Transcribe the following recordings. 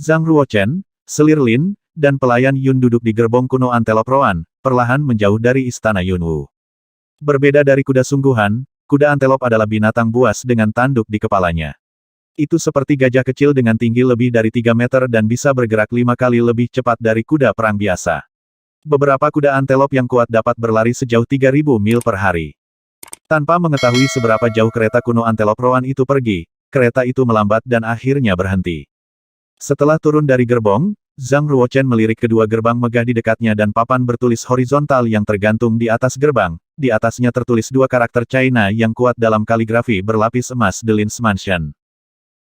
Zhang Ruochen, selir Lin, dan pelayan Yun duduk di gerbong kuno Antelop Roan, perlahan menjauh dari istana Yunwu. Berbeda dari kuda sungguhan, kuda antelop adalah binatang buas dengan tanduk di kepalanya. Itu seperti gajah kecil dengan tinggi lebih dari 3 meter dan bisa bergerak 5 kali lebih cepat dari kuda perang biasa. Beberapa kuda antelop yang kuat dapat berlari sejauh 3.000 mil per hari. Tanpa mengetahui seberapa jauh kereta kuno Antelop Roan itu pergi, kereta itu melambat dan akhirnya berhenti. Setelah turun dari gerbong, Zhang Ruochen melirik kedua gerbang megah di dekatnya dan papan bertulis horizontal yang tergantung di atas gerbang. Di atasnya tertulis dua karakter China yang kuat dalam kaligrafi berlapis emas The Lin's Mansion.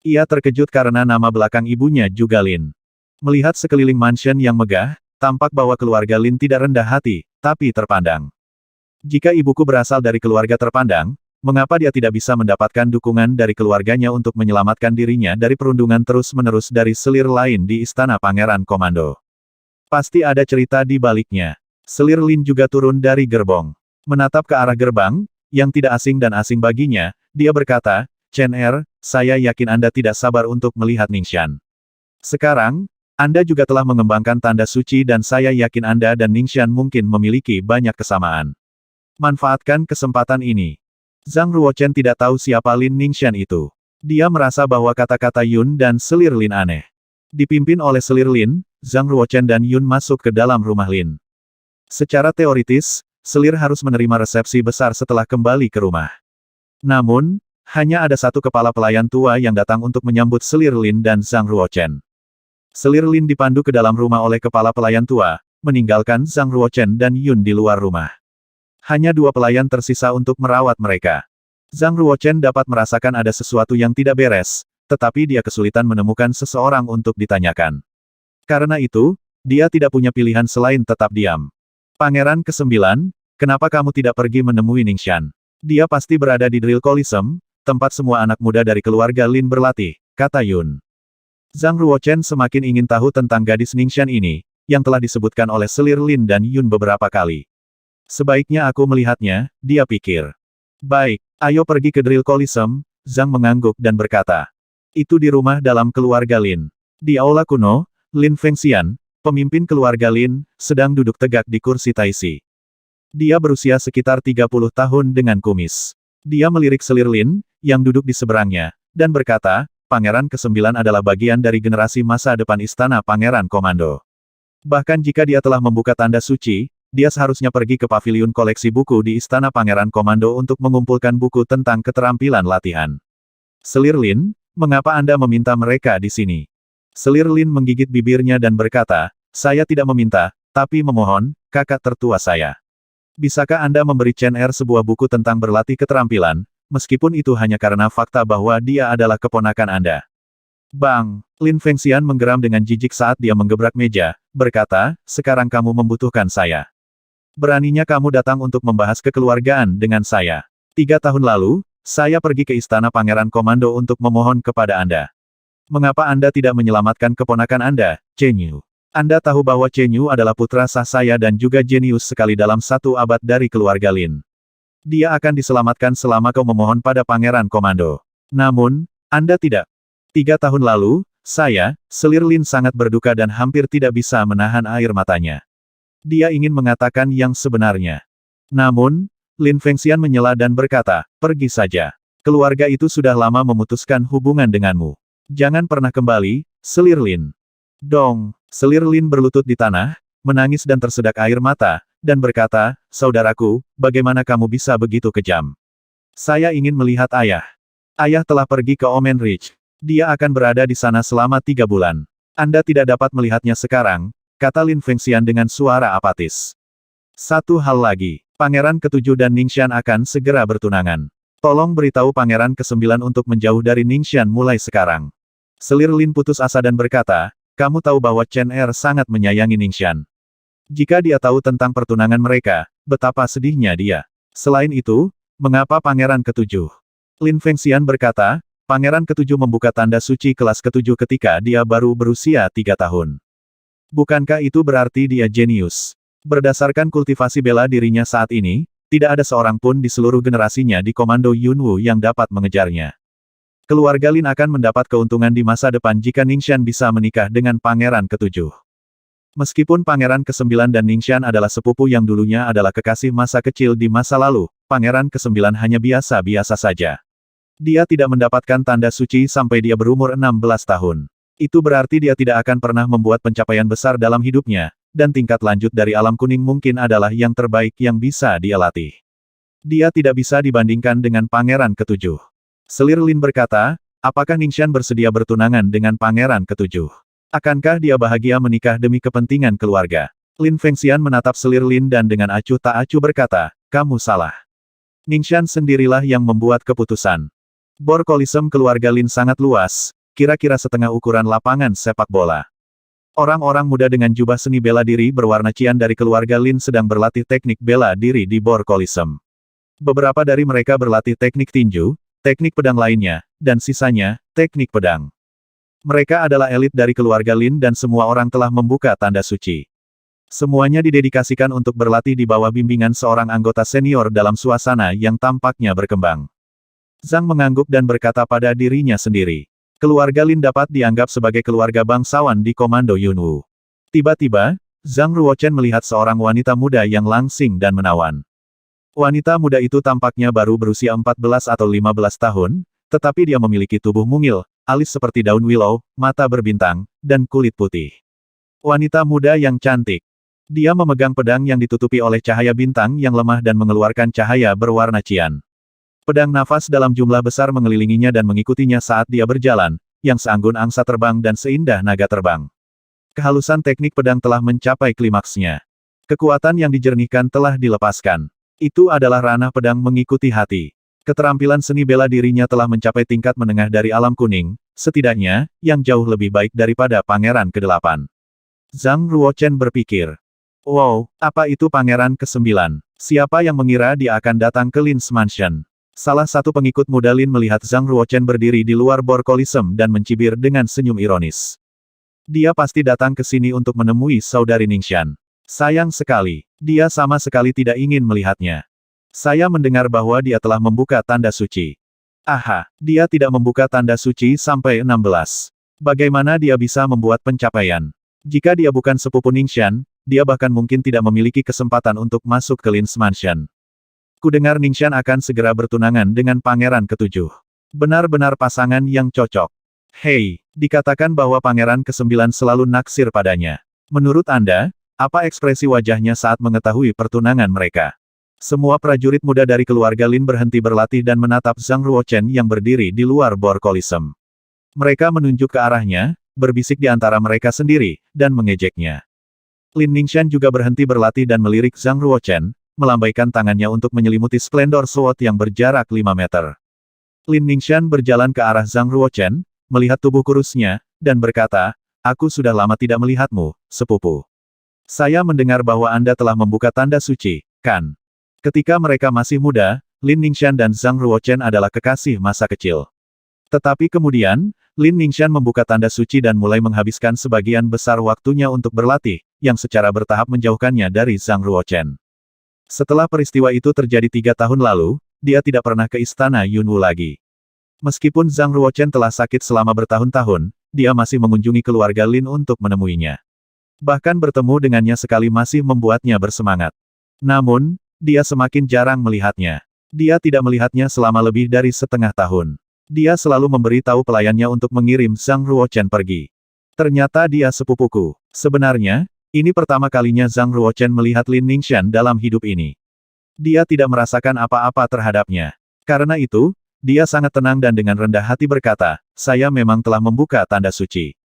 Ia terkejut karena nama belakang ibunya juga Lin. Melihat sekeliling mansion yang megah, tampak bahwa keluarga Lin tidak rendah hati, tapi terpandang. Jika ibuku berasal dari keluarga terpandang, mengapa dia tidak bisa mendapatkan dukungan dari keluarganya untuk menyelamatkan dirinya dari perundungan terus-menerus dari selir lain di Istana Pangeran Komando? Pasti ada cerita di baliknya. Selir Lin juga turun dari gerbong. Menatap ke arah gerbang, yang tidak asing dan asing baginya, dia berkata, Chen Er, saya yakin Anda tidak sabar untuk melihat Ningxian. Sekarang, Anda juga telah mengembangkan tanda suci dan saya yakin Anda dan Ningxian mungkin memiliki banyak kesamaan. Manfaatkan kesempatan ini. Zhang Ruochen tidak tahu siapa Lin Ningxian itu. Dia merasa bahwa kata-kata Yun dan selir Lin aneh. Dipimpin oleh selir Lin, Zhang Ruochen dan Yun masuk ke dalam rumah Lin. Secara teoritis, selir harus menerima resepsi besar setelah kembali ke rumah. Namun, hanya ada satu kepala pelayan tua yang datang untuk menyambut selir Lin dan Zhang Ruochen. Selir Lin dipandu ke dalam rumah oleh kepala pelayan tua, meninggalkan Zhang Ruochen dan Yun di luar rumah. Hanya dua pelayan tersisa untuk merawat mereka. Zhang Ruochen dapat merasakan ada sesuatu yang tidak beres, tetapi dia kesulitan menemukan seseorang untuk ditanyakan. Karena itu, dia tidak punya pilihan selain tetap diam. Pangeran ke-9, kenapa kamu tidak pergi menemui Ningxian? Dia pasti berada di Drill Coliseum, tempat semua anak muda dari keluarga Lin berlatih, kata Yun. Zhang Ruochen semakin ingin tahu tentang gadis Ningxian ini, yang telah disebutkan oleh selir Lin dan Yun beberapa kali. Sebaiknya aku melihatnya, dia pikir. Baik, ayo pergi ke Drill Coliseum, Zhang mengangguk dan berkata. Itu di rumah dalam keluarga Lin. Di aula kuno, Lin Fengxian, pemimpin keluarga Lin, sedang duduk tegak di kursi taisi. Dia berusia sekitar 30 tahun dengan kumis. Dia melirik selir Lin, yang duduk di seberangnya, dan berkata, Pangeran ke-9 adalah bagian dari generasi masa depan Istana Pangeran Komando. Bahkan jika dia telah membuka tanda suci, dia seharusnya pergi ke paviliun koleksi buku di Istana Pangeran Komando untuk mengumpulkan buku tentang keterampilan latihan. Selir Lin, mengapa Anda meminta mereka di sini? Selir Lin menggigit bibirnya dan berkata, saya tidak meminta, tapi memohon, kakak tertua saya. Bisakah Anda memberi Chen Er sebuah buku tentang berlatih keterampilan, meskipun itu hanya karena fakta bahwa dia adalah keponakan Anda? Bang! Lin Fengxian menggeram dengan jijik saat dia menggebrak meja, berkata, sekarang kamu membutuhkan saya. Beraninya kamu datang untuk membahas kekeluargaan dengan saya. 3 tahun lalu, saya pergi ke Istana Pangeran Komando untuk memohon kepada Anda. Mengapa Anda tidak menyelamatkan keponakan Anda, Chen Yu? Anda tahu bahwa Chen Yu adalah putra sah saya dan juga jenius sekali dalam 1 abad dari keluarga Lin. Dia akan diselamatkan selama kau memohon pada Pangeran Komando. Namun, Anda tidak. 3 tahun lalu, saya, selir Lin sangat berduka dan hampir tidak bisa menahan air matanya. Dia ingin mengatakan yang sebenarnya. Namun, Lin Fengxian menyela dan berkata, pergi saja. Keluarga itu sudah lama memutuskan hubungan denganmu. Jangan pernah kembali, selir Lin. Dong, selir Lin berlutut di tanah, menangis dan tersedak air mata, dan berkata, saudaraku, bagaimana kamu bisa begitu kejam? Saya ingin melihat ayah. Ayah telah pergi ke Omen Ridge. Dia akan berada di sana selama 3 bulan. Anda tidak dapat melihatnya sekarang, kata Lin Fengxian dengan suara apatis. Satu hal lagi, Pangeran ke-7 dan Ningxian akan segera bertunangan. Tolong beritahu Pangeran ke-9 untuk menjauh dari Ningxian mulai sekarang. Selir Lin putus asa dan berkata, kamu tahu bahwa Chen Er sangat menyayangi Ningxian. Jika dia tahu tentang pertunangan mereka, betapa sedihnya dia. Selain itu, mengapa Pangeran ke-7? Lin Fengxian berkata, Pangeran ke-7 membuka tanda suci kelas ke-7 ketika dia baru berusia 3 tahun. Bukankah itu berarti dia jenius? Berdasarkan kultivasi bela dirinya saat ini, tidak ada seorang pun di seluruh generasinya di Komando Yunwu yang dapat mengejarnya. Keluarga Lin akan mendapat keuntungan di masa depan jika Ningxian bisa menikah dengan pangeran ketujuh. Meskipun pangeran ke-9 dan Ningxian adalah sepupu yang dulunya adalah kekasih masa kecil di masa lalu, pangeran ke-9 hanya biasa-biasa saja. Dia tidak mendapatkan tanda suci sampai dia berumur 16 tahun. Itu berarti dia tidak akan pernah membuat pencapaian besar dalam hidupnya, dan tingkat lanjut dari alam kuning mungkin adalah yang terbaik yang bisa dia latih. Dia tidak bisa dibandingkan dengan pangeran ketujuh. Selir Lin berkata, apakah Ningxian bersedia bertunangan dengan pangeran ketujuh? Akankah dia bahagia menikah demi kepentingan keluarga? Lin Fengxian menatap selir Lin dan dengan acuh tak acuh berkata, kamu salah. Ningxian sendirilah yang membuat keputusan. Bor Coliseum keluarga Lin sangat luas, kira-kira setengah ukuran lapangan sepak bola. Orang-orang muda dengan jubah seni bela diri berwarna cian dari keluarga Lin sedang berlatih teknik bela diri di Bor Coliseum. Beberapa dari mereka berlatih teknik tinju, teknik pedang lainnya, dan sisanya, teknik pedang. Mereka adalah elit dari keluarga Lin dan semua orang telah membuka tanda suci. Semuanya didedikasikan untuk berlatih di bawah bimbingan seorang anggota senior dalam suasana yang tampaknya berkembang. Zhang mengangguk dan berkata pada dirinya sendiri. Keluarga Lin dapat dianggap sebagai keluarga bangsawan di Komando Yunwu. Tiba-tiba, Zhang Ruochen melihat seorang wanita muda yang langsing dan menawan. Wanita muda itu tampaknya baru berusia 14 atau 15 tahun, tetapi dia memiliki tubuh mungil, alis seperti daun willow, mata berbintang, dan kulit putih. Wanita muda yang cantik. Dia memegang pedang yang ditutupi oleh cahaya bintang yang lemah dan mengeluarkan cahaya berwarna cian. Pedang nafas dalam jumlah besar mengelilinginya dan mengikutinya saat dia berjalan, yang seanggun angsa terbang dan seindah naga terbang. Kehalusan teknik pedang telah mencapai klimaksnya. Kekuatan yang dijernihkan telah dilepaskan. Itu adalah ranah pedang mengikuti hati. Keterampilan seni bela dirinya telah mencapai tingkat menengah dari alam kuning, setidaknya, yang jauh lebih baik daripada pangeran ke-8. Zhang Ruochen berpikir. Wow, apa itu pangeran ke-9? Siapa yang mengira dia akan datang ke Lin's Mansion? Salah satu pengikut muda Lin melihat Zhang Ruochen berdiri di luar Bor Coliseum dan mencibir dengan senyum ironis. Dia pasti datang ke sini untuk menemui saudari Ningxian. Sayang sekali, dia sama sekali tidak ingin melihatnya. Saya mendengar bahwa dia telah membuka tanda suci. Aha, dia tidak membuka tanda suci sampai 16. Bagaimana dia bisa membuat pencapaian? Jika dia bukan sepupu Ningxian, dia bahkan mungkin tidak memiliki kesempatan untuk masuk ke Lin's Mansion. Kudengar Ningxian akan segera bertunangan dengan pangeran ke-7. Benar-benar pasangan yang cocok. Hei, dikatakan bahwa pangeran ke-9 selalu naksir padanya. Menurut Anda, apa ekspresi wajahnya saat mengetahui pertunangan mereka? Semua prajurit muda dari keluarga Lin berhenti berlatih dan menatap Zhang Ruochen yang berdiri di luar Bor Coliseum. Mereka menunjuk ke arahnya, berbisik di antara mereka sendiri, dan mengejeknya. Lin Ningxian juga berhenti berlatih dan melirik Zhang Ruochen, melambaikan tangannya untuk menyelimuti splendor sword yang berjarak 5 meter. Lin Ningxian berjalan ke arah Zhang Ruochen, melihat tubuh kurusnya, dan berkata, aku sudah lama tidak melihatmu, sepupu. Saya mendengar bahwa Anda telah membuka tanda suci, kan? Ketika mereka masih muda, Lin Ningxian dan Zhang Ruochen adalah kekasih masa kecil. Tetapi kemudian, Lin Ningxian membuka tanda suci dan mulai menghabiskan sebagian besar waktunya untuk berlatih, yang secara bertahap menjauhkannya dari Zhang Ruochen. Setelah peristiwa itu terjadi 3 tahun lalu, dia tidak pernah ke istana Yunwu lagi. Meskipun Zhang Ruochen telah sakit selama bertahun-tahun, dia masih mengunjungi keluarga Lin untuk menemuinya. Bahkan bertemu dengannya sekali masih membuatnya bersemangat. Namun, dia semakin jarang melihatnya. Dia tidak melihatnya selama lebih dari setengah tahun. Dia selalu memberi tahu pelayannya untuk mengirim Zhang Ruochen pergi. Ternyata dia sepupuku. Sebenarnya, ini pertama kalinya Zhang Ruochen melihat Lin Ningxian dalam hidup ini. Dia tidak merasakan apa-apa terhadapnya. Karena itu, dia sangat tenang dan dengan rendah hati berkata, saya memang telah membuka tanda suci.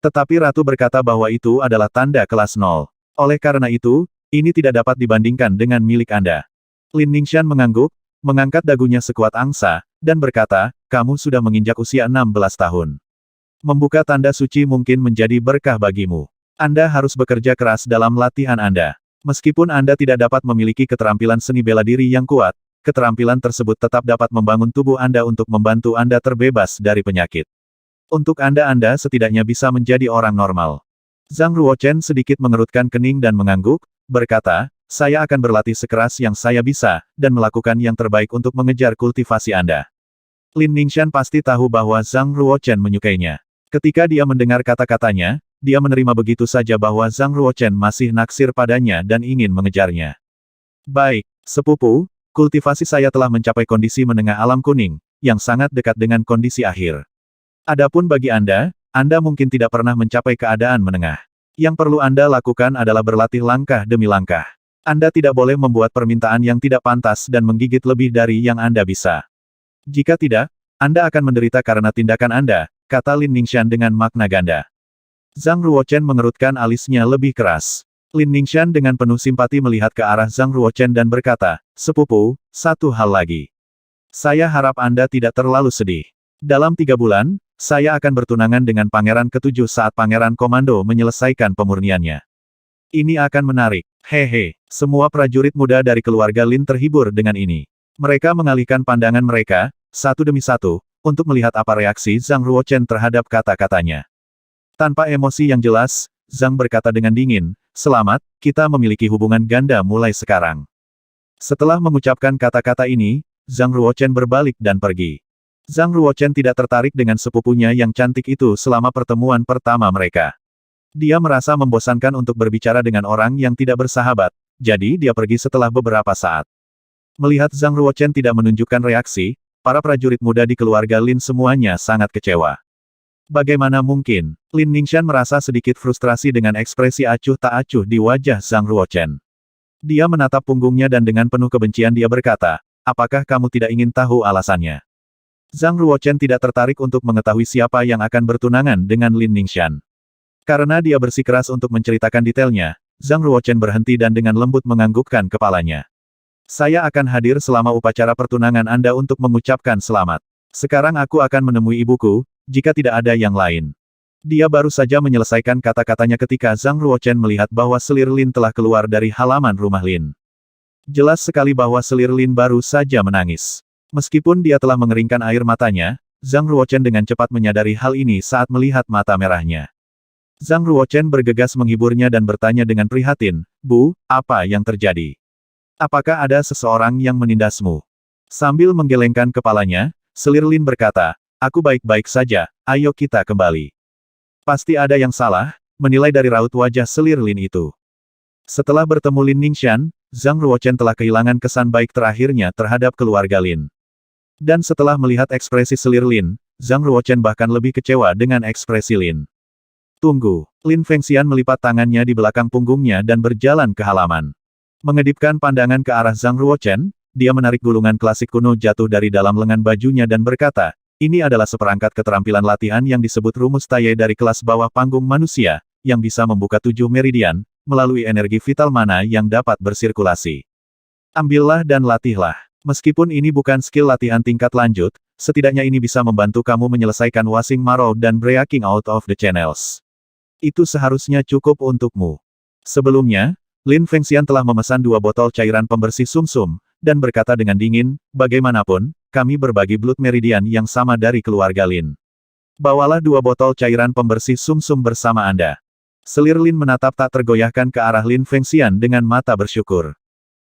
Tetapi Ratu berkata bahwa itu adalah tanda kelas 0. Oleh karena itu, ini tidak dapat dibandingkan dengan milik Anda. Lin Ningxian mengangguk, mengangkat dagunya sekuat angsa, dan berkata, kamu sudah menginjak usia 16 tahun. Membuka tanda suci mungkin menjadi berkah bagimu. Anda harus bekerja keras dalam latihan Anda. Meskipun Anda tidak dapat memiliki keterampilan seni bela diri yang kuat, keterampilan tersebut tetap dapat membangun tubuh Anda untuk membantu Anda terbebas dari penyakit. Untuk Anda setidaknya bisa menjadi orang normal. Zhang Ruochen sedikit mengerutkan kening dan mengangguk, berkata, saya akan berlatih sekeras yang saya bisa, dan melakukan yang terbaik untuk mengejar kultivasi Anda. Lin Ningxian pasti tahu bahwa Zhang Ruochen menyukainya. Ketika dia mendengar kata-katanya, dia menerima begitu saja bahwa Zhang Ruochen masih naksir padanya dan ingin mengejarnya. Baik, sepupu, kultivasi saya telah mencapai kondisi menengah alam kuning, yang sangat dekat dengan kondisi akhir. Adapun bagi Anda mungkin tidak pernah mencapai keadaan menengah. Yang perlu Anda lakukan adalah berlatih langkah demi langkah. Anda tidak boleh membuat permintaan yang tidak pantas dan menggigit lebih dari yang Anda bisa. Jika tidak, Anda akan menderita karena tindakan Anda, kata Lin Ningxian dengan makna ganda. Zhang Ruochen mengerutkan alisnya lebih keras. Lin Ningxian dengan penuh simpati melihat ke arah Zhang Ruochen dan berkata, "Sepupu, satu hal lagi. Saya harap Anda tidak terlalu sedih. Dalam 3 bulan, saya akan bertunangan dengan Pangeran Ketujuh saat Pangeran Komando menyelesaikan pemurniannya. Ini akan menarik. Hehe." Semua prajurit muda dari keluarga Lin terhibur dengan ini. Mereka mengalihkan pandangan mereka, satu demi satu, untuk melihat apa reaksi Zhang Ruochen terhadap kata-katanya. Tanpa emosi yang jelas, Zhang berkata dengan dingin, "Selamat, kita memiliki hubungan ganda mulai sekarang." Setelah mengucapkan kata-kata ini, Zhang Ruochen berbalik dan pergi. Zhang Ruochen tidak tertarik dengan sepupunya yang cantik itu selama pertemuan pertama mereka. Dia merasa membosankan untuk berbicara dengan orang yang tidak bersahabat, jadi dia pergi setelah beberapa saat. Melihat Zhang Ruochen tidak menunjukkan reaksi, para prajurit muda di keluarga Lin semuanya sangat kecewa. Bagaimana mungkin? Lin Ningxian merasa sedikit frustrasi dengan ekspresi acuh tak acuh di wajah Zhang Ruochen. Dia menatap punggungnya dan dengan penuh kebencian dia berkata, "Apakah kamu tidak ingin tahu alasannya?" Zhang Ruochen tidak tertarik untuk mengetahui siapa yang akan bertunangan dengan Lin Ningxian. Karena dia bersikeras untuk menceritakan detailnya, Zhang Ruochen berhenti dan dengan lembut menganggukkan kepalanya. "Saya akan hadir selama upacara pertunangan Anda untuk mengucapkan selamat. Sekarang aku akan menemui ibuku, jika tidak ada yang lain." Dia baru saja menyelesaikan kata-katanya ketika Zhang Ruochen melihat bahwa selir Lin telah keluar dari halaman rumah Lin. Jelas sekali bahwa selir Lin baru saja menangis. Meskipun dia telah mengeringkan air matanya, Zhang Ruochen dengan cepat menyadari hal ini saat melihat mata merahnya. Zhang Ruochen bergegas menghiburnya dan bertanya dengan prihatin, "Bu, apa yang terjadi? Apakah ada seseorang yang menindasmu?" Sambil menggelengkan kepalanya, selir Lin berkata, "Aku baik-baik saja, ayo kita kembali." Pasti ada yang salah, menilai dari raut wajah selir Lin itu. Setelah bertemu Lin Ningxian, Zhang Ruochen telah kehilangan kesan baik terakhirnya terhadap keluarga Lin. Dan setelah melihat ekspresi selir Lin, Zhang Ruochen bahkan lebih kecewa dengan ekspresi Lin. "Tunggu." Lin Fengxian melipat tangannya di belakang punggungnya dan berjalan ke halaman. Mengedipkan pandangan ke arah Zhang Ruochen, dia menarik gulungan klasik kuno jatuh dari dalam lengan bajunya dan berkata, "Ini adalah seperangkat keterampilan latihan yang disebut rumus Taye dari kelas bawah panggung manusia, yang bisa membuka 7 meridian, melalui energi vital mana yang dapat bersirkulasi. Ambillah dan latihlah. Meskipun ini bukan skill latihan tingkat lanjut, setidaknya ini bisa membantu kamu menyelesaikan washing marrow dan breaking out of the channels. Itu seharusnya cukup untukmu." Sebelumnya, Lin Fengxian telah memesan 2 botol cairan pembersih sumsum, dan berkata dengan dingin, "Bagaimanapun, kami berbagi blood meridian yang sama dari keluarga Lin. Bawalah 2 botol cairan pembersih sumsum bersama Anda." Selir Lin menatap tak tergoyahkan ke arah Lin Fengxian dengan mata bersyukur.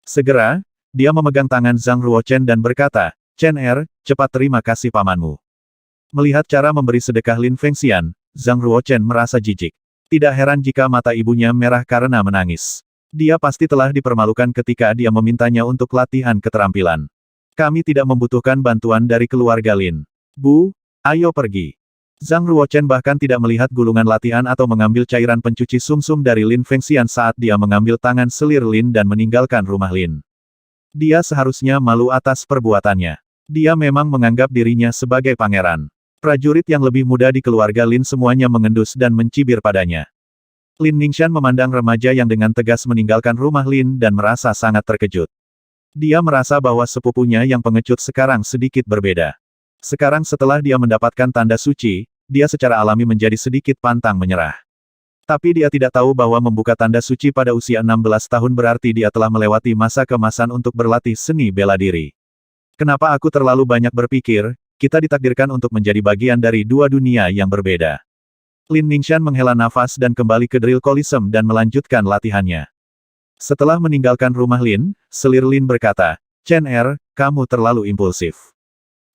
Segera, dia memegang tangan Zhang Ruochen dan berkata, "Chen Er, cepat terima kasih pamanmu." Melihat cara memberi sedekah Lin Fengxian, Zhang Ruochen merasa jijik. Tidak heran jika mata ibunya merah karena menangis. Dia pasti telah dipermalukan ketika dia memintanya untuk latihan keterampilan. "Kami tidak membutuhkan bantuan dari keluarga Lin. Bu, ayo pergi." Zhang Ruochen bahkan tidak melihat gulungan latihan atau mengambil cairan pencuci sumsum dari Lin Fengxian saat dia mengambil tangan selir Lin dan meninggalkan rumah Lin. Dia seharusnya malu atas perbuatannya. Dia memang menganggap dirinya sebagai pangeran. Prajurit yang lebih muda di keluarga Lin semuanya mengendus dan mencibir padanya. Lin Ningxian memandang remaja yang dengan tegas meninggalkan rumah Lin dan merasa sangat terkejut. Dia merasa bahwa sepupunya yang pengecut sekarang sedikit berbeda. Sekarang setelah dia mendapatkan tanda suci, dia secara alami menjadi sedikit pantang menyerah. Tapi dia tidak tahu bahwa membuka tanda suci pada usia 16 tahun berarti dia telah melewati masa kemasan untuk berlatih seni bela diri. "Kenapa aku terlalu banyak berpikir, kita ditakdirkan untuk menjadi bagian dari 2 dunia yang berbeda." Lin Ningxian menghela nafas dan kembali ke drill Coliseum dan melanjutkan latihannya. Setelah meninggalkan rumah Lin, selir Lin berkata, "Chen Er, kamu terlalu impulsif.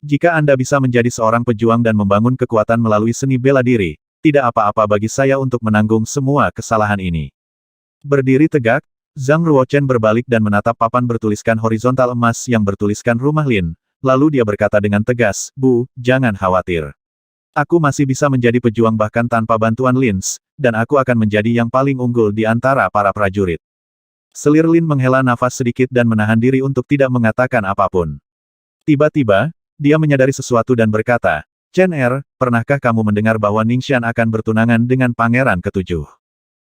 Jika Anda bisa menjadi seorang pejuang dan membangun kekuatan melalui seni bela diri, tidak apa-apa bagi saya untuk menanggung semua kesalahan ini. Berdiri tegak, Zhang Ruochen berbalik dan menatap papan bertuliskan horizontal emas yang bertuliskan Rumah Lin, lalu dia berkata dengan tegas, "Bu, jangan khawatir. Aku masih bisa menjadi pejuang bahkan tanpa bantuan Lins, dan aku akan menjadi yang paling unggul di antara para prajurit." Selir Lin menghela nafas sedikit dan menahan diri untuk tidak mengatakan apapun. Tiba-tiba, dia menyadari sesuatu dan berkata, "Chen Er, pernahkah kamu mendengar bahwa Ningxian akan bertunangan dengan Pangeran Ketujuh?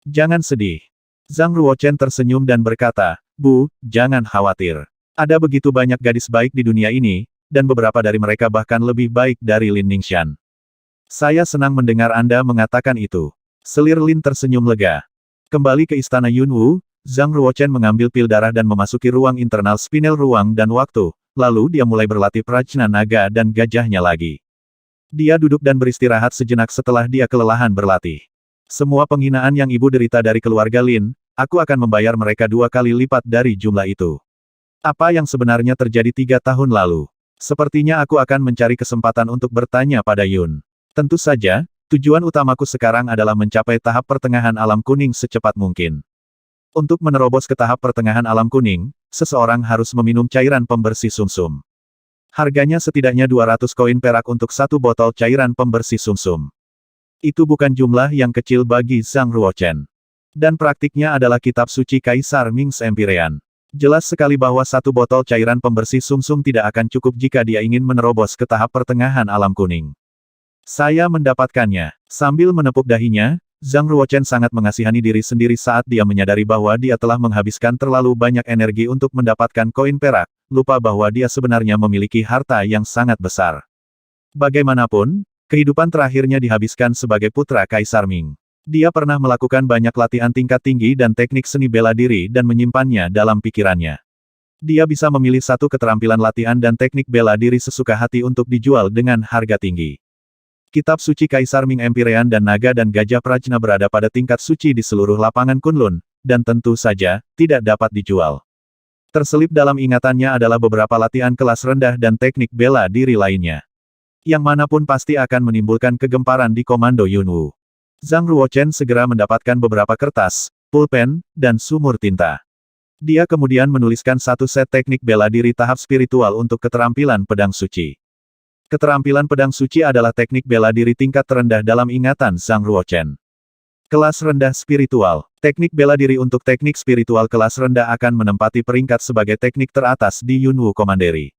Jangan sedih." Zhang Ruochen tersenyum dan berkata, "Bu, jangan khawatir. Ada begitu banyak gadis baik di dunia ini, dan beberapa dari mereka bahkan lebih baik dari Lin Ningxian." "Saya senang mendengar Anda mengatakan itu." Selir Lin tersenyum lega. Kembali ke istana Yunwu, Zhang Ruochen mengambil pil darah dan memasuki ruang internal spinel ruang dan waktu, lalu dia mulai berlatih prajna naga dan gajahnya lagi. Dia duduk dan beristirahat sejenak setelah dia kelelahan berlatih. "Semua penghinaan yang ibu derita dari keluarga Lin, aku akan membayar mereka 2 kali lipat dari jumlah itu. Apa yang sebenarnya terjadi 3 tahun lalu? Sepertinya aku akan mencari kesempatan untuk bertanya pada Yun. Tentu saja, tujuan utamaku sekarang adalah mencapai tahap pertengahan alam kuning secepat mungkin. Untuk menerobos ke tahap pertengahan alam kuning, seseorang harus meminum cairan pembersih sumsum. Harganya setidaknya 200 koin perak untuk 1 botol cairan pembersih sumsum. Itu bukan jumlah yang kecil bagi Zhang Ruochen. Dan praktiknya adalah kitab suci Kaisar Ming's Empyrean. Jelas sekali bahwa 1 botol cairan pembersih sumsum tidak akan cukup jika dia ingin menerobos ke tahap pertengahan alam kuning. Saya mendapatkannya. Sambil menepuk dahinya, Zhang Ruochen sangat mengasihani diri sendiri saat dia menyadari bahwa dia telah menghabiskan terlalu banyak energi untuk mendapatkan koin perak, lupa bahwa dia sebenarnya memiliki harta yang sangat besar. Bagaimanapun, kehidupan terakhirnya dihabiskan sebagai putra Kaisar Ming. Dia pernah melakukan banyak latihan tingkat tinggi dan teknik seni bela diri dan menyimpannya dalam pikirannya. Dia bisa memilih satu keterampilan latihan dan teknik bela diri sesuka hati untuk dijual dengan harga tinggi. Kitab suci Kaisar Ming Empyrean dan naga dan gajah prajna berada pada tingkat suci di seluruh lapangan Kunlun, dan tentu saja, tidak dapat dijual. Terselip dalam ingatannya adalah beberapa latihan kelas rendah dan teknik bela diri lainnya. Yang manapun pasti akan menimbulkan kegemparan di komando Yunwu. Zhang Ruochen segera mendapatkan beberapa kertas, pulpen, dan sumur tinta. Dia kemudian menuliskan 1 set teknik bela diri tahap spiritual untuk keterampilan pedang suci. Keterampilan pedang suci adalah teknik bela diri tingkat terendah dalam ingatan Zhang Ruochen. Kelas rendah spiritual. Teknik bela diri untuk teknik spiritual kelas rendah akan menempati peringkat sebagai teknik teratas di Yunwu Commandery.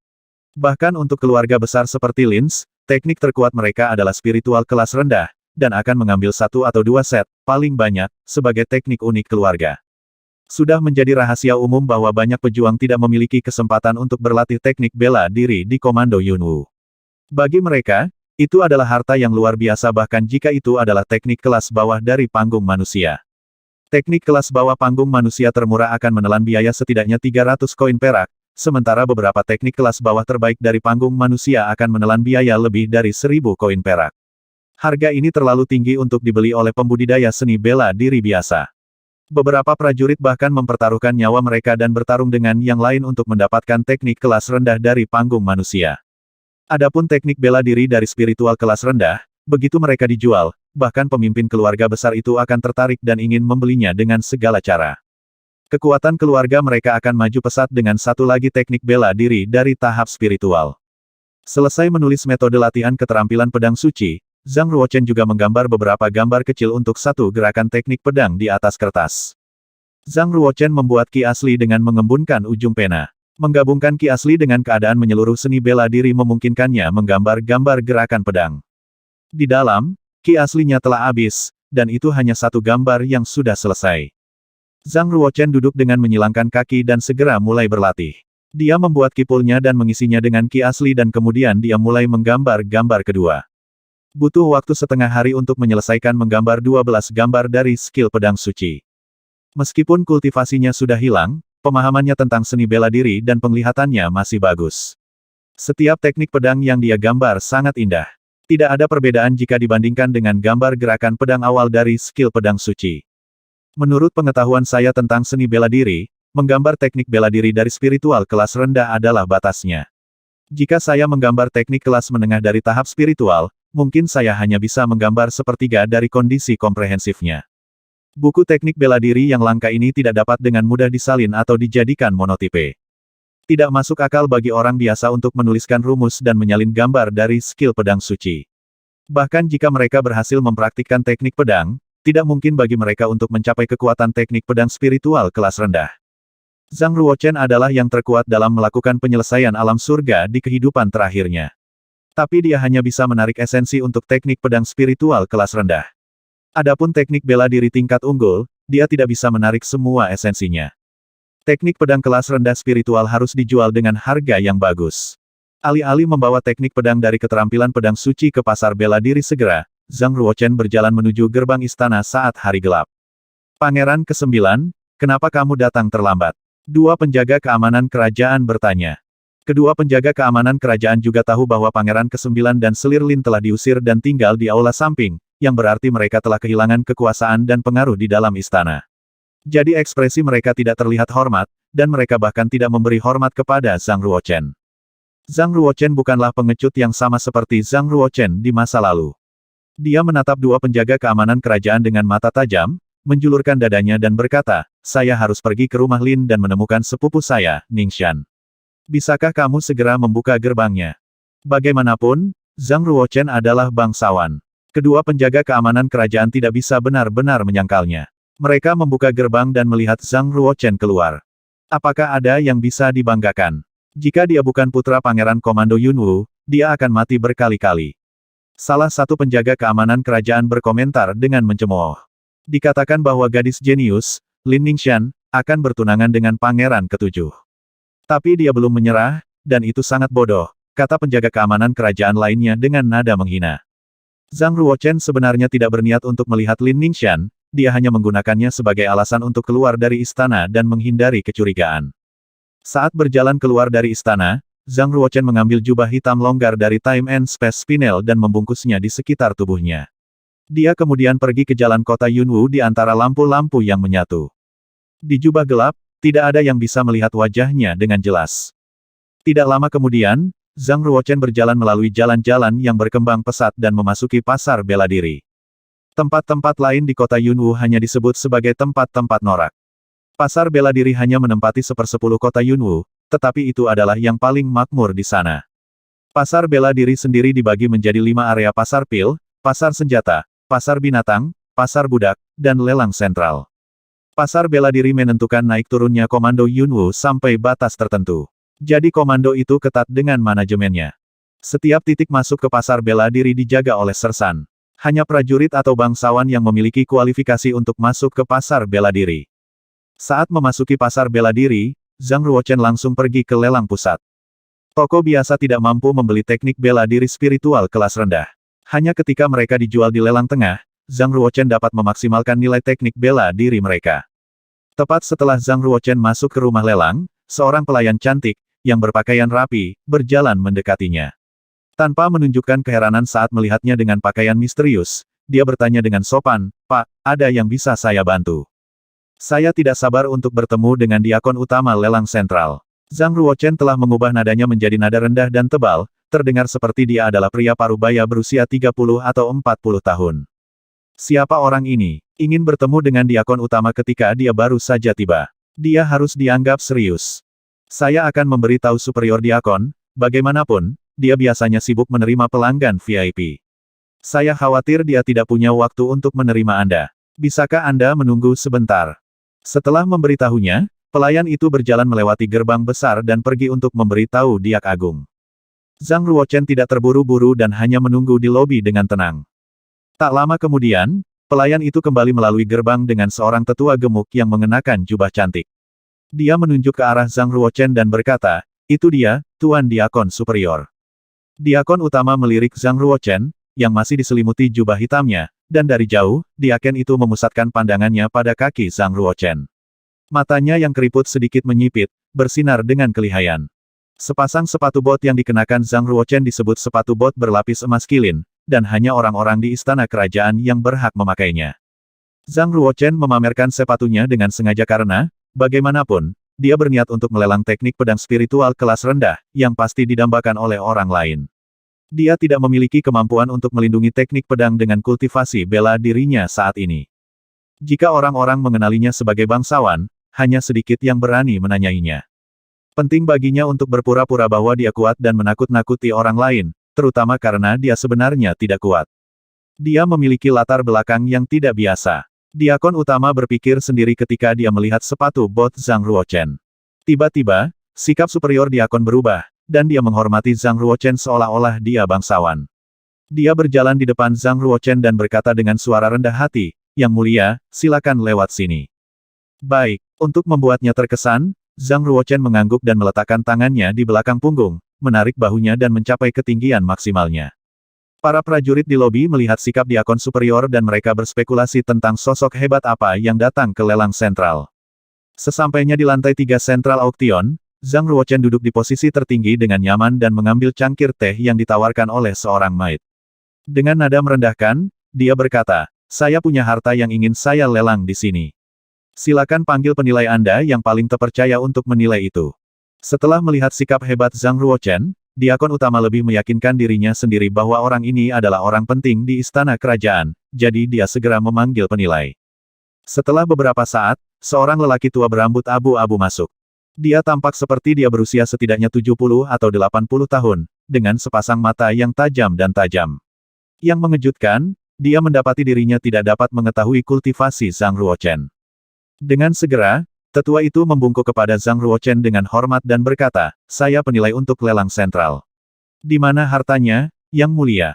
Bahkan untuk keluarga besar seperti Lins, teknik terkuat mereka adalah spiritual kelas rendah, dan akan mengambil 1 atau 2 set, paling banyak, sebagai teknik unik keluarga. Sudah menjadi rahasia umum bahwa banyak pejuang tidak memiliki kesempatan untuk berlatih teknik bela diri di komando Yunwu. Bagi mereka, itu adalah harta yang luar biasa bahkan jika itu adalah teknik kelas bawah dari panggung manusia. Teknik kelas bawah panggung manusia termurah akan menelan biaya setidaknya 300 koin perak, sementara beberapa teknik kelas bawah terbaik dari panggung manusia akan menelan biaya lebih dari 1000 koin perak. Harga ini terlalu tinggi untuk dibeli oleh pembudidaya seni bela diri biasa. Beberapa prajurit bahkan mempertaruhkan nyawa mereka dan bertarung dengan yang lain untuk mendapatkan teknik kelas rendah dari panggung manusia. Adapun teknik bela diri dari spiritual kelas rendah, begitu mereka dijual, bahkan pemimpin keluarga besar itu akan tertarik dan ingin membelinya dengan segala cara. Kekuatan keluarga mereka akan maju pesat dengan satu lagi teknik bela diri dari tahap spiritual. Selesai menulis metode latihan keterampilan pedang suci, Zhang Ruochen juga menggambar beberapa gambar kecil untuk satu gerakan teknik pedang di atas kertas. Zhang Ruochen membuat ki asli dengan mengembunkan ujung pena. Menggabungkan ki asli dengan keadaan menyeluruh seni bela diri memungkinkannya menggambar gambar gerakan pedang. Di dalam, ki aslinya telah habis, dan itu hanya satu gambar yang sudah selesai. Zhang Ruochen duduk dengan menyilangkan kaki dan segera mulai berlatih. Dia membuat kipulnya dan mengisinya dengan ki asli dan kemudian dia mulai menggambar gambar kedua. Butuh waktu setengah hari untuk menyelesaikan menggambar 12 gambar dari skill pedang suci. Meskipun kultivasinya sudah hilang, pemahamannya tentang seni bela diri dan penglihatannya masih bagus. Setiap teknik pedang yang dia gambar sangat indah. Tidak ada perbedaan jika dibandingkan dengan gambar gerakan pedang awal dari skill pedang suci. Menurut pengetahuan saya tentang seni bela diri, menggambar teknik bela diri dari spiritual kelas rendah adalah batasnya. Jika saya menggambar teknik kelas menengah dari tahap spiritual, mungkin saya hanya bisa menggambar sepertiga dari kondisi komprehensifnya. Buku teknik bela diri yang langka ini tidak dapat dengan mudah disalin atau dijadikan monotipe. Tidak masuk akal bagi orang biasa untuk menuliskan rumus dan menyalin gambar dari skill pedang suci. Bahkan jika mereka berhasil mempraktikkan teknik pedang, tidak mungkin bagi mereka untuk mencapai kekuatan teknik pedang spiritual kelas rendah. Zhang Ruochen adalah yang terkuat dalam melakukan penyelesaian alam surga di kehidupan terakhirnya. Tapi dia hanya bisa menarik esensi untuk teknik pedang spiritual kelas rendah. Adapun teknik bela diri tingkat unggul, dia tidak bisa menarik semua esensinya. Teknik pedang kelas rendah spiritual harus dijual dengan harga yang bagus. Alih-alih membawa teknik pedang dari keterampilan pedang suci ke pasar bela diri segera, Zhang Ruochen berjalan menuju gerbang istana saat hari gelap. Pangeran ke-9, kenapa kamu datang terlambat? Dua penjaga keamanan kerajaan bertanya. Kedua penjaga keamanan kerajaan juga tahu bahwa Pangeran ke-9 dan Selir Lin telah diusir dan tinggal di aula samping, yang berarti mereka telah kehilangan kekuasaan dan pengaruh di dalam istana. Jadi ekspresi mereka tidak terlihat hormat, dan mereka bahkan tidak memberi hormat kepada Zhang Ruochen. Zhang Ruochen bukanlah pengecut yang sama seperti Zhang Ruochen di masa lalu. Dia menatap dua penjaga keamanan kerajaan dengan mata tajam, menjulurkan dadanya dan berkata, saya harus pergi ke rumah Lin dan menemukan sepupu saya, Ningxian. Bisakah kamu segera membuka gerbangnya? Bagaimanapun, Zhang Ruochen adalah bangsawan. Kedua penjaga keamanan kerajaan tidak bisa benar-benar menyangkalnya. Mereka membuka gerbang dan melihat Zhang Ruochen keluar. Apakah ada yang bisa dibanggakan? Jika dia bukan putra Pangeran Komando Yunwu, dia akan mati berkali-kali. Salah satu penjaga keamanan kerajaan berkomentar dengan mencemooh. Dikatakan bahwa gadis jenius, Lin Ningxian, akan bertunangan dengan Pangeran ke-7. Tapi dia belum menyerah, dan itu sangat bodoh, kata penjaga keamanan kerajaan lainnya dengan nada menghina. Zhang Ruochen sebenarnya tidak berniat untuk melihat Lin Ningxian, dia hanya menggunakannya sebagai alasan untuk keluar dari istana dan menghindari kecurigaan. Saat berjalan keluar dari istana, Zhang Ruochen mengambil jubah hitam longgar dari Time and Space Spinel dan membungkusnya di sekitar tubuhnya. Dia kemudian pergi ke jalan kota Yunwu di antara lampu-lampu yang menyatu. Di jubah gelap, tidak ada yang bisa melihat wajahnya dengan jelas. Tidak lama kemudian, Zhang Ruochen berjalan melalui jalan-jalan yang berkembang pesat dan memasuki pasar bela diri. Tempat-tempat lain di kota Yunwu hanya disebut sebagai tempat-tempat norak. Pasar bela diri hanya menempati 1/10 kota Yunwu, tetapi itu adalah yang paling makmur di sana. Pasar bela diri sendiri dibagi menjadi 5 area pasar pil, pasar senjata, pasar binatang, pasar budak, dan lelang sentral. Pasar bela diri menentukan naik turunnya komando Yunwu sampai batas tertentu. Jadi komando itu ketat dengan manajemennya. Setiap titik masuk ke pasar bela diri dijaga oleh sersan. Hanya prajurit atau bangsawan yang memiliki kualifikasi untuk masuk ke pasar bela diri. Saat memasuki pasar bela diri, Zhang Ruochen langsung pergi ke lelang pusat. Toko biasa tidak mampu membeli teknik bela diri spiritual kelas rendah. Hanya ketika mereka dijual di lelang tengah, Zhang Ruochen dapat memaksimalkan nilai teknik bela diri mereka. Tepat setelah Zhang Ruochen masuk ke rumah lelang, seorang pelayan cantik, yang berpakaian rapi, berjalan mendekatinya. Tanpa menunjukkan keheranan saat melihatnya dengan pakaian misterius, dia bertanya dengan sopan, "Pak, ada yang bisa saya bantu?" "Saya tidak sabar untuk bertemu dengan diakon utama lelang sentral." Zhang Ruochen telah mengubah nadanya menjadi nada rendah dan tebal, terdengar seperti dia adalah pria parubaya berusia 30 atau 40 tahun. Siapa orang ini? Ingin bertemu dengan diakon utama ketika dia baru saja tiba. Dia harus dianggap serius. Saya akan memberitahu superior diakon, bagaimanapun, dia biasanya sibuk menerima pelanggan VIP. Saya khawatir dia tidak punya waktu untuk menerima Anda. Bisakah Anda menunggu sebentar? Setelah memberitahunya, pelayan itu berjalan melewati gerbang besar dan pergi untuk memberitahu Diak Agung. Zhang Ruochen tidak terburu-buru dan hanya menunggu di lobi dengan tenang. Tak lama kemudian, pelayan itu kembali melalui gerbang dengan seorang tetua gemuk yang mengenakan jubah cantik. Dia menunjuk ke arah Zhang Ruochen dan berkata, "Itu dia, Tuan Diakon Superior." Diakon utama melirik Zhang Ruochen, yang masih diselimuti jubah hitamnya, dan dari jauh, diaken itu memusatkan pandangannya pada kaki Zhang Ruochen. Matanya yang keriput sedikit menyipit, bersinar dengan kelihayan. Sepasang sepatu bot yang dikenakan Zhang Ruochen disebut sepatu bot berlapis emas kilin, dan hanya orang-orang di istana kerajaan yang berhak memakainya. Zhang Ruochen memamerkan sepatunya dengan sengaja karena, bagaimanapun, dia berniat untuk melelang teknik pedang spiritual kelas rendah, yang pasti didambakan oleh orang lain. Dia tidak memiliki kemampuan untuk melindungi teknik pedang dengan kultivasi bela dirinya saat ini. Jika orang-orang mengenalinya sebagai bangsawan, hanya sedikit yang berani menanyainya. Penting baginya untuk berpura-pura bahwa dia kuat dan menakut-nakuti orang lain, terutama karena dia sebenarnya tidak kuat. Dia memiliki latar belakang yang tidak biasa. Diakon utama berpikir sendiri ketika dia melihat sepatu bot Zhang Ruochen. Tiba-tiba, sikap superior Diakon berubah, dan dia menghormati Zhang Ruochen seolah-olah dia bangsawan. Dia berjalan di depan Zhang Ruochen dan berkata dengan suara rendah hati, "Yang mulia, silakan lewat sini." Baik, untuk membuatnya terkesan, Zhang Ruochen mengangguk dan meletakkan tangannya di belakang punggung, menarik bahunya dan mencapai ketinggian maksimalnya. Para prajurit di lobi melihat sikap Diakon superior dan mereka berspekulasi tentang sosok hebat apa yang datang ke lelang sentral. Sesampainya di lantai 3 Central Auction, Zhang Ruochen duduk di posisi tertinggi dengan nyaman dan mengambil cangkir teh yang ditawarkan oleh seorang maid. Dengan nada merendahkan, dia berkata, "Saya punya harta yang ingin saya lelang di sini. Silakan panggil penilai Anda yang paling terpercaya untuk menilai itu." Setelah melihat sikap hebat Zhang Ruochen, Diakon utama lebih meyakinkan dirinya sendiri bahwa orang ini adalah orang penting di istana kerajaan, jadi dia segera memanggil penilai. Setelah beberapa saat, seorang lelaki tua berambut abu-abu masuk. Dia tampak seperti dia berusia setidaknya 70 atau 80 tahun, dengan sepasang mata yang tajam dan tajam. Yang mengejutkan, dia mendapati dirinya tidak dapat mengetahui kultivasi Zhang Ruochen. Dengan segera, tetua itu membungkuk kepada Zhang Ruochen dengan hormat dan berkata, "Saya penilai untuk lelang sentral. Di mana hartanya, Yang Mulia?"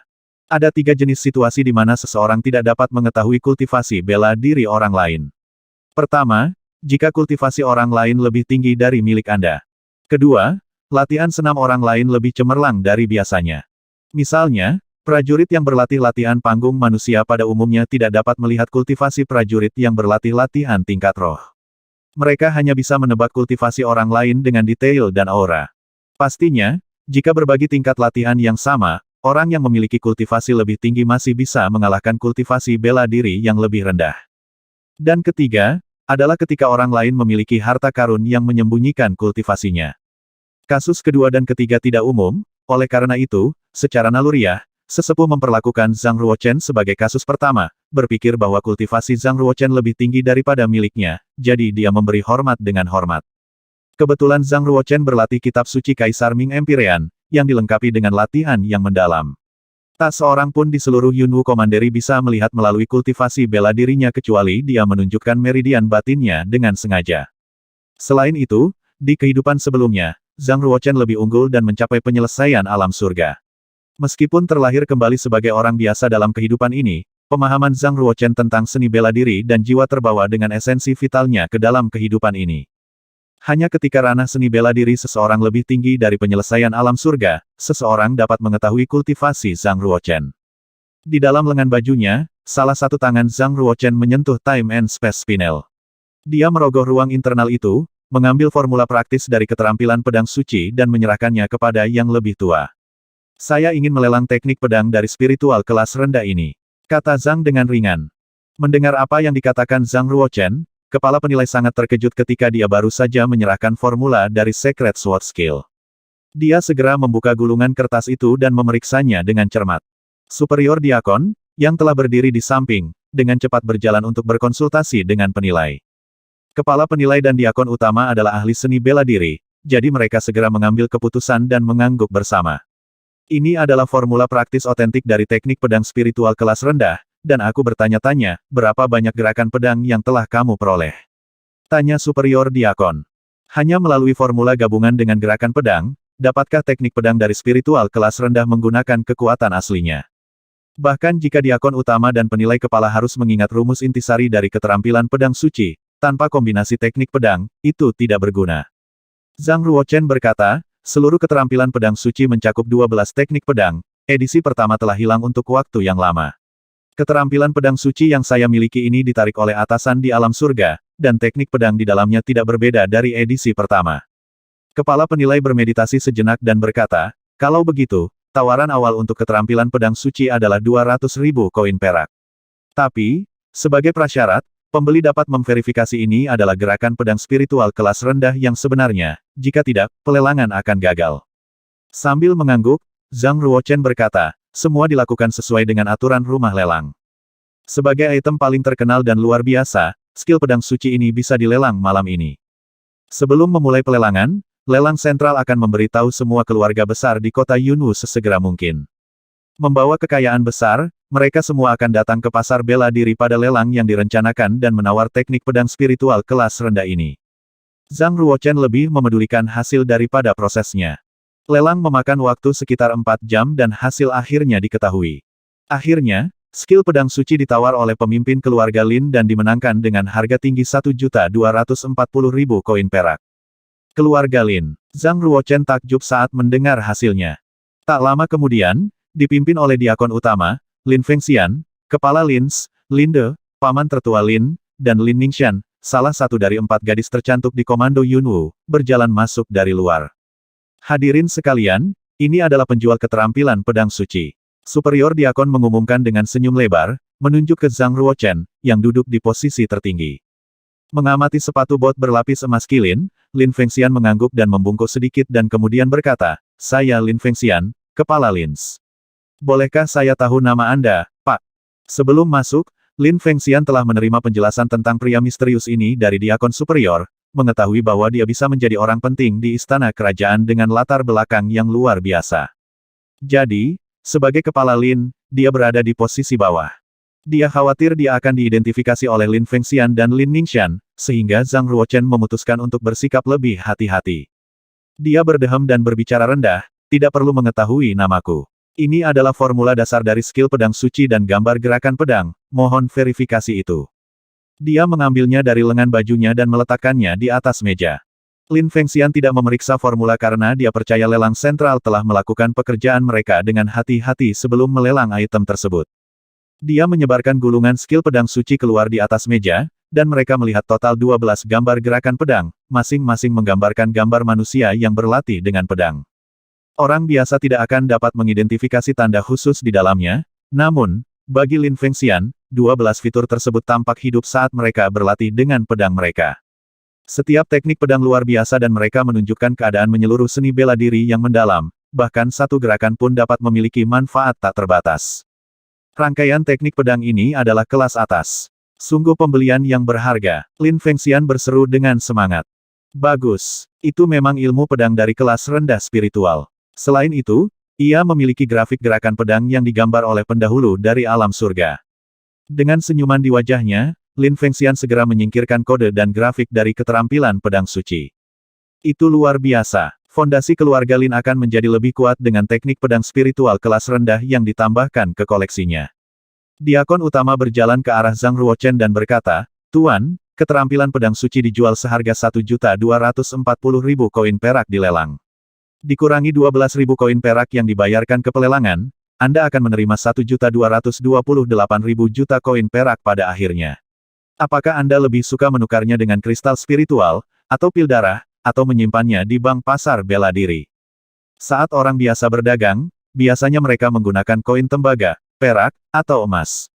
Ada 3 jenis situasi di mana seseorang tidak dapat mengetahui kultivasi bela diri orang lain. Pertama, jika kultivasi orang lain lebih tinggi dari milik Anda. Kedua, latihan senam orang lain lebih cemerlang dari biasanya. Misalnya, prajurit yang berlatih latihan panggung manusia pada umumnya tidak dapat melihat kultivasi prajurit yang berlatih latihan tingkat roh. Mereka hanya bisa menebak kultivasi orang lain dengan detail dan aura. Pastinya, jika berbagi tingkat latihan yang sama, orang yang memiliki kultivasi lebih tinggi masih bisa mengalahkan kultivasi bela diri yang lebih rendah. Dan ketiga, adalah ketika orang lain memiliki harta karun yang menyembunyikan kultivasinya. Kasus kedua dan ketiga tidak umum, oleh karena itu, secara naluriah, sesepuh memperlakukan Zhang Ruochen sebagai kasus pertama, berpikir bahwa kultivasi Zhang Ruochen lebih tinggi daripada miliknya, jadi dia memberi hormat dengan hormat. Kebetulan Zhang Ruochen berlatih kitab suci Kaisar Ming Empyrean, yang dilengkapi dengan latihan yang mendalam. Tak seorang pun di seluruh Yunwu Commandery bisa melihat melalui kultivasi bela dirinya kecuali dia menunjukkan meridian batinnya dengan sengaja. Selain itu, di kehidupan sebelumnya, Zhang Ruochen lebih unggul dan mencapai penyelesaian alam surga. Meskipun terlahir kembali sebagai orang biasa dalam kehidupan ini, pemahaman Zhang Ruochen tentang seni bela diri dan jiwa terbawa dengan esensi vitalnya ke dalam kehidupan ini. Hanya ketika ranah seni bela diri seseorang lebih tinggi dari penyelesaian alam surga, seseorang dapat mengetahui kultivasi Zhang Ruochen. Di dalam lengan bajunya, salah satu tangan Zhang Ruochen menyentuh Time and Space Spinel. Dia merogoh ruang internal itu, mengambil formula praktis dari keterampilan pedang suci dan menyerahkannya kepada yang lebih tua. "Saya ingin melelang teknik pedang dari spiritual kelas rendah ini," kata Zhang dengan ringan. Mendengar apa yang dikatakan Zhang Ruochen, kepala penilai sangat terkejut ketika dia baru saja menyerahkan formula dari Secret Sword Skill. Dia segera membuka gulungan kertas itu dan memeriksanya dengan cermat. Superior Diakon, yang telah berdiri di samping, dengan cepat berjalan untuk berkonsultasi dengan penilai. Kepala penilai dan Diakon utama adalah ahli seni bela diri, jadi mereka segera mengambil keputusan dan mengangguk bersama. "Ini adalah formula praktis otentik dari teknik pedang spiritual kelas rendah, dan aku bertanya-tanya, berapa banyak gerakan pedang yang telah kamu peroleh?" Tanya Superior Diakon. "Hanya melalui formula gabungan dengan gerakan pedang, dapatkah teknik pedang dari spiritual kelas rendah menggunakan kekuatan aslinya?" Bahkan jika Diakon utama dan penilai kepala harus mengingat rumus intisari dari keterampilan pedang suci, tanpa kombinasi teknik pedang, itu tidak berguna. Zhang Ruochen berkata, "Seluruh keterampilan pedang suci mencakup 12 teknik pedang, edisi pertama telah hilang untuk waktu yang lama. Keterampilan pedang suci yang saya miliki ini ditarik oleh atasan di alam surga, dan teknik pedang di dalamnya tidak berbeda dari edisi pertama." Kepala penilai bermeditasi sejenak dan berkata, "Kalau begitu, tawaran awal untuk keterampilan pedang suci adalah 200.000 koin perak. Tapi, sebagai prasyarat, Pembeli dapat memverifikasi ini adalah gerakan pedang spiritual kelas rendah yang sebenarnya, jika tidak, pelelangan akan gagal. Sambil mengangguk, Zhang Ruochen berkata, semua dilakukan sesuai dengan aturan rumah lelang. Sebagai item paling terkenal dan luar biasa, skill pedang suci ini bisa dilelang malam ini. Sebelum memulai pelelangan, lelang sentral akan memberitahu semua keluarga besar di kota Yunwu sesegera mungkin. Membawa kekayaan besar, mereka semua akan datang ke pasar bela diri pada lelang yang direncanakan dan menawar teknik pedang spiritual kelas rendah ini. Zhang Ruochen lebih memedulikan hasil daripada prosesnya. Lelang memakan waktu sekitar 4 jam dan hasil akhirnya diketahui. Akhirnya, skill pedang suci ditawar oleh pemimpin keluarga Lin dan dimenangkan dengan harga tinggi 1.240.000 koin perak. Keluarga Lin. Zhang Ruochen takjub saat mendengar hasilnya. Tak lama kemudian, dipimpin oleh diakon utama, Lin Fengxian, kepala Lins, Linde, paman tertua Lin, dan Lin Ningxian, salah satu dari 4 gadis tercantik di komando Yunwu, berjalan masuk dari luar. Hadirin sekalian, ini adalah penjual keterampilan pedang suci. Superior diakon mengumumkan dengan senyum lebar, menunjuk ke Zhang Ruochen, yang duduk di posisi tertinggi. Mengamati sepatu bot berlapis emas kilin, Lin Fengxian mengangguk dan membungkuk sedikit dan kemudian berkata, saya Lin Fengxian, kepala Lins. Bolehkah saya tahu nama Anda, Pak? Sebelum masuk, Lin Fengxian telah menerima penjelasan tentang pria misterius ini dari diakon superior, mengetahui bahwa dia bisa menjadi orang penting di istana kerajaan dengan latar belakang yang luar biasa. Jadi, sebagai kepala Lin, dia berada di posisi bawah. Dia khawatir dia akan diidentifikasi oleh Lin Fengxian dan Lin Ningxian, sehingga Zhang Ruochen memutuskan untuk bersikap lebih hati-hati. Dia berdeham dan berbicara rendah, tidak perlu mengetahui namaku. Ini adalah formula dasar dari skill pedang suci dan gambar gerakan pedang, mohon verifikasi itu. Dia mengambilnya dari lengan bajunya dan meletakkannya di atas meja. Lin Fengxian tidak memeriksa formula karena dia percaya lelang sentral telah melakukan pekerjaan mereka dengan hati-hati sebelum melelang item tersebut. Dia menyebarkan gulungan skill pedang suci keluar di atas meja, dan mereka melihat total 12 gambar gerakan pedang, masing-masing menggambarkan gambar manusia yang berlatih dengan pedang. Orang biasa tidak akan dapat mengidentifikasi tanda khusus di dalamnya, namun, bagi Lin Fengxian, 12 fitur tersebut tampak hidup saat mereka berlatih dengan pedang mereka. Setiap teknik pedang luar biasa dan mereka menunjukkan keadaan menyeluruh seni bela diri yang mendalam, bahkan satu gerakan pun dapat memiliki manfaat tak terbatas. Rangkaian teknik pedang ini adalah kelas atas. Sungguh pembelian yang berharga, Lin Fengxian berseru dengan semangat. Bagus, itu memang ilmu pedang dari kelas rendah spiritual. Selain itu, ia memiliki grafik gerakan pedang yang digambar oleh pendahulu dari alam surga. Dengan senyuman di wajahnya, Lin Fengxian segera menyingkirkan kode dan grafik dari keterampilan pedang suci. Itu luar biasa. Fondasi keluarga Lin akan menjadi lebih kuat dengan teknik pedang spiritual kelas rendah yang ditambahkan ke koleksinya. Diakon utama berjalan ke arah Zhang Ruochen dan berkata, Tuan, keterampilan pedang suci dijual seharga 1.240.000 koin perak di lelang. Dikurangi 12.000 koin perak yang dibayarkan ke pelelangan, Anda akan menerima 1.228.000 juta koin perak pada akhirnya. Apakah Anda lebih suka menukarnya dengan kristal spiritual, atau pil darah, atau menyimpannya di bank pasar bela diri? Saat orang biasa berdagang, biasanya mereka menggunakan koin tembaga, perak, atau emas.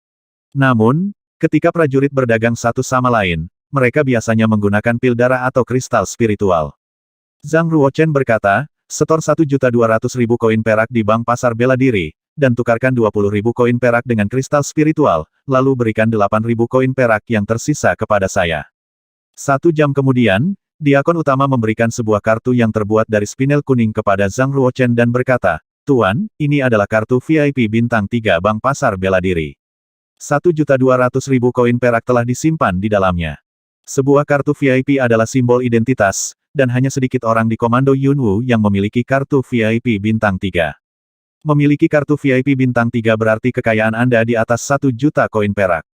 Namun, ketika prajurit berdagang satu sama lain, mereka biasanya menggunakan pil darah atau kristal spiritual. Zhang Ruochen berkata, setor 1.200.000 koin perak di bank pasar bela diri, dan tukarkan 20.000 koin perak dengan kristal spiritual, lalu berikan 8.000 koin perak yang tersisa kepada saya. 1 jam kemudian, diakon utama memberikan sebuah kartu yang terbuat dari spinel kuning kepada Zhang Ruochen dan berkata, Tuan, ini adalah kartu VIP bintang 3 bank pasar bela diri. 1.200.000 koin perak telah disimpan di dalamnya. Sebuah kartu VIP adalah simbol identitas, dan hanya sedikit orang di komando Yunwu yang memiliki kartu VIP bintang 3. Memiliki kartu VIP bintang 3 berarti kekayaan Anda di atas 1 juta koin perak.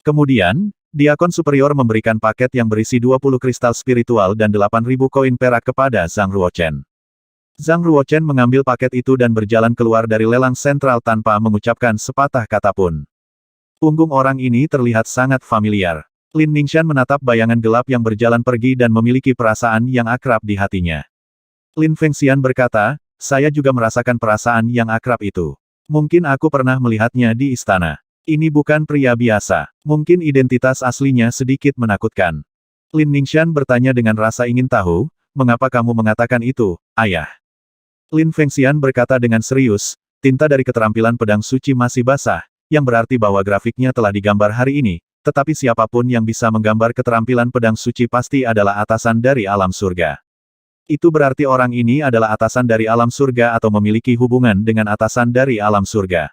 Kemudian, diakon superior memberikan paket yang berisi 20 kristal spiritual dan 8.000 koin perak kepada Zhang Ruochen. Zhang Ruochen mengambil paket itu dan berjalan keluar dari lelang sentral tanpa mengucapkan sepatah kata pun. Punggung orang ini terlihat sangat familiar. Lin Ningxian menatap bayangan gelap yang berjalan pergi dan memiliki perasaan yang akrab di hatinya. Lin Fengxian berkata, saya juga merasakan perasaan yang akrab itu. Mungkin aku pernah melihatnya di istana. Ini bukan pria biasa. Mungkin identitas aslinya sedikit menakutkan. Lin Ningxian bertanya dengan rasa ingin tahu, mengapa kamu mengatakan itu, ayah? Lin Fengxian berkata dengan serius, tinta dari keterampilan pedang suci masih basah, yang berarti bahwa grafiknya telah digambar hari ini, tetapi siapapun yang bisa menggambar keterampilan pedang suci pasti adalah atasan dari alam surga. Itu berarti orang ini adalah atasan dari alam surga atau memiliki hubungan dengan atasan dari alam surga.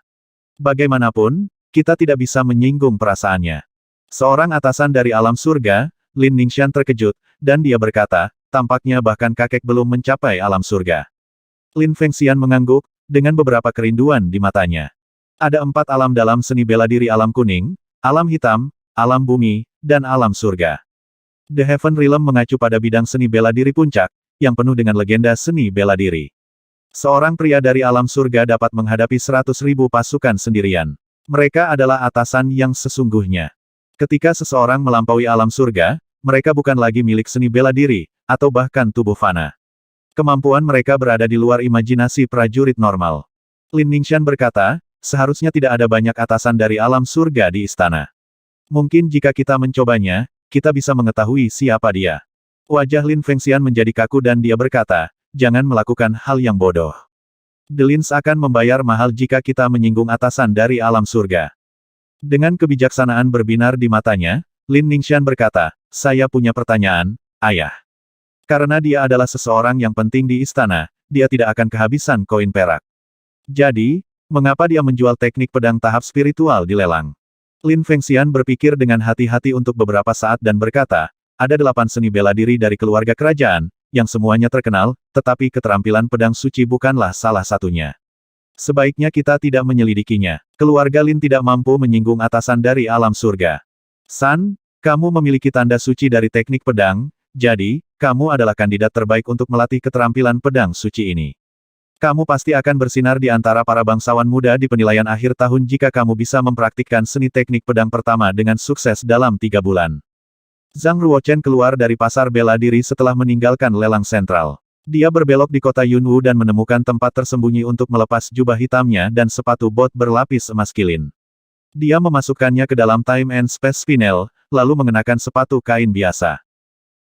Bagaimanapun, kita tidak bisa menyinggung perasaannya. Seorang atasan dari alam surga, Lin Ningxian terkejut, dan dia berkata, tampaknya bahkan kakek belum mencapai alam surga. Lin Fengxian mengangguk, dengan beberapa kerinduan di matanya. Ada 4 alam dalam seni bela diri alam kuning, alam hitam, alam bumi, dan alam surga. The Heaven Realm mengacu pada bidang seni bela diri puncak, yang penuh dengan legenda seni bela diri. Seorang pria dari alam surga dapat menghadapi 100.000 pasukan sendirian. Mereka adalah atasan yang sesungguhnya. Ketika seseorang melampaui alam surga, mereka bukan lagi milik seni bela diri, atau bahkan tubuh fana. Kemampuan mereka berada di luar imajinasi prajurit normal. Lin Ningxian berkata, seharusnya tidak ada banyak atasan dari alam surga di istana. Mungkin jika kita mencobanya, kita bisa mengetahui siapa dia. Wajah Lin Fengxian menjadi kaku dan dia berkata, jangan melakukan hal yang bodoh. The Lins akan membayar mahal jika kita menyinggung atasan dari alam surga. Dengan kebijaksanaan berbinar di matanya, Lin Ningxian berkata, saya punya pertanyaan, ayah. Karena dia adalah seseorang yang penting di istana, dia tidak akan kehabisan koin perak. Jadi, mengapa dia menjual teknik pedang tahap spiritual di lelang? Lin Fengxian berpikir dengan hati-hati untuk beberapa saat dan berkata, ada 8 seni bela diri dari keluarga kerajaan, yang semuanya terkenal, tetapi keterampilan pedang suci bukanlah salah satunya. Sebaiknya kita tidak menyelidikinya. Keluarga Lin tidak mampu menyinggung atasan dari alam surga. San, kamu memiliki tanda suci dari teknik pedang, jadi, kamu adalah kandidat terbaik untuk melatih keterampilan pedang suci ini. Kamu pasti akan bersinar di antara para bangsawan muda di penilaian akhir tahun jika kamu bisa mempraktikkan seni teknik pedang pertama dengan sukses dalam 3 bulan. Zhang Ruochen keluar dari pasar bela diri setelah meninggalkan lelang sentral. Dia berbelok di kota Yunwu dan menemukan tempat tersembunyi untuk melepas jubah hitamnya dan sepatu bot berlapis emas kilin. Dia memasukkannya ke dalam Time and Space Spinel, lalu mengenakan sepatu kain biasa.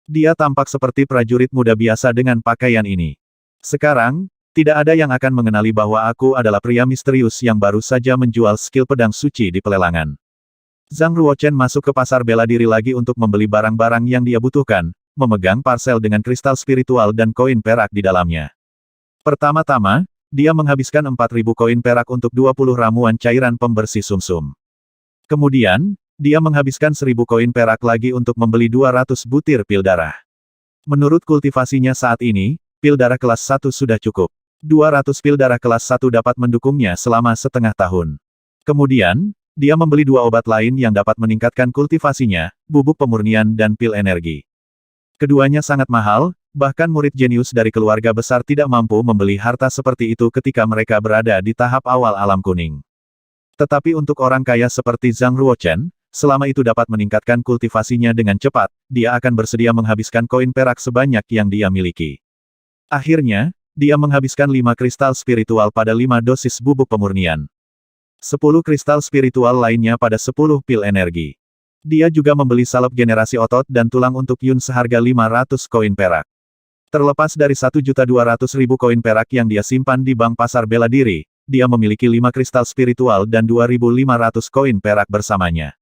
Dia tampak seperti prajurit muda biasa dengan pakaian ini. Sekarang, tidak ada yang akan mengenali bahwa aku adalah pria misterius yang baru saja menjual skill pedang suci di pelelangan. Zhang Ruochen masuk ke pasar bela diri lagi untuk membeli barang-barang yang dia butuhkan, memegang parsel dengan kristal spiritual dan koin perak di dalamnya. Pertama-tama, dia menghabiskan 4.000 koin perak untuk 20 ramuan cairan pembersih sumsum. Kemudian, dia menghabiskan 1.000 koin perak lagi untuk membeli 200 butir pil darah. Menurut kultivasinya saat ini, pil darah kelas 1 sudah cukup. 200 pil darah kelas 1 dapat mendukungnya selama setengah tahun. Kemudian, dia membeli 2 obat lain yang dapat meningkatkan kultivasinya, bubuk pemurnian dan pil energi. Keduanya sangat mahal, bahkan murid jenius dari keluarga besar tidak mampu membeli harta seperti itu ketika mereka berada di tahap awal alam kuning. Tetapi untuk orang kaya seperti Zhang Ruochen, selama itu dapat meningkatkan kultivasinya dengan cepat, dia akan bersedia menghabiskan koin perak sebanyak yang dia miliki. Akhirnya, dia menghabiskan 5 kristal spiritual pada 5 dosis bubuk pemurnian. 10 kristal spiritual lainnya pada 10 pil energi. Dia juga membeli salep generasi otot dan tulang untuk Yun seharga 500 koin perak. Terlepas dari 1.200.000 koin perak yang dia simpan di bank pasar bela diri, dia memiliki 5 kristal spiritual dan 2.500 koin perak bersamanya.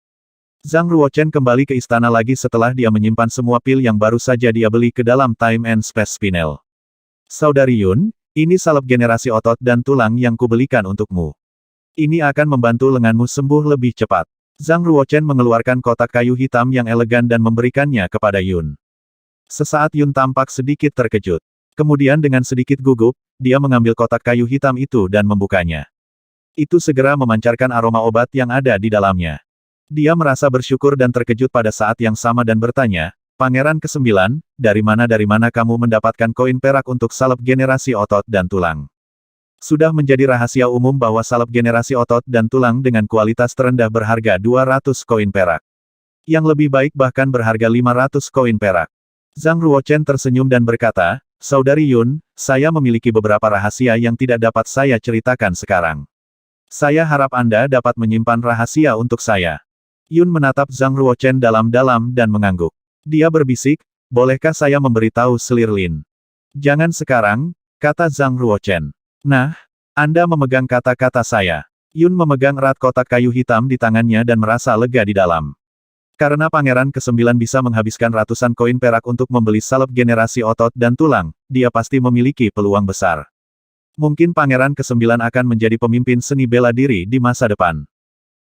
Zhang Ruochen kembali ke istana lagi setelah dia menyimpan semua pil yang baru saja dia beli ke dalam Time and Space Spinel. Saudari Yun, ini salep generasi otot dan tulang yang kubelikan untukmu. Ini akan membantu lenganmu sembuh lebih cepat. Zhang Ruochen mengeluarkan kotak kayu hitam yang elegan dan memberikannya kepada Yun. Sesaat Yun tampak sedikit terkejut. Kemudian dengan sedikit gugup, dia mengambil kotak kayu hitam itu dan membukanya. Itu segera memancarkan aroma obat yang ada di dalamnya. Dia merasa bersyukur dan terkejut pada saat yang sama dan bertanya, Pangeran ke-9, dari mana kamu mendapatkan koin perak untuk salep generasi otot dan tulang? Sudah menjadi rahasia umum bahwa salep generasi otot dan tulang dengan kualitas terendah berharga 200 koin perak. Yang lebih baik bahkan berharga 500 koin perak. Zhang Ruochen tersenyum dan berkata, Saudari Yun, saya memiliki beberapa rahasia yang tidak dapat saya ceritakan sekarang. Saya harap Anda dapat menyimpan rahasia untuk saya. Yun menatap Zhang Ruochen dalam-dalam dan mengangguk. Dia berbisik, bolehkah saya memberitahu selir Lin? Jangan sekarang, kata Zhang Ruochen. Nah, Anda memegang kata-kata saya. Yun memegang erat kotak kayu hitam di tangannya dan merasa lega di dalam. Karena Pangeran ke-9 bisa menghabiskan ratusan koin perak untuk membeli salep generasi otot dan tulang, dia pasti memiliki peluang besar. Mungkin Pangeran ke-9 akan menjadi pemimpin seni bela diri di masa depan.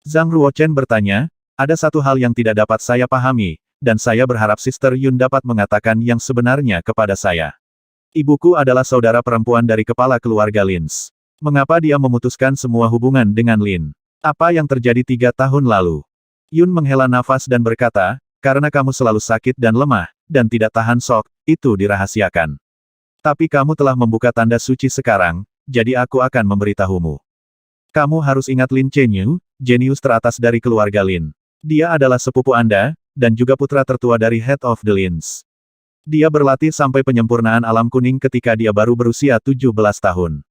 Zhang Ruochen bertanya, ada satu hal yang tidak dapat saya pahami, dan saya berharap Sister Yun dapat mengatakan yang sebenarnya kepada saya. Ibuku adalah saudara perempuan dari kepala keluarga Lins. Mengapa dia memutuskan semua hubungan dengan Lin? Apa yang terjadi 3 tahun lalu? Yun menghela nafas dan berkata, karena kamu selalu sakit dan lemah, dan tidak tahan shock, itu dirahasiakan. Tapi kamu telah membuka tanda suci sekarang, jadi aku akan memberitahumu. Kamu harus ingat Lin Chenyu, jenius teratas dari keluarga Lin. Dia adalah sepupu Anda, dan juga putra tertua dari Head of the Lins. Dia berlatih sampai penyempurnaan alam kuning ketika dia baru berusia 17 tahun.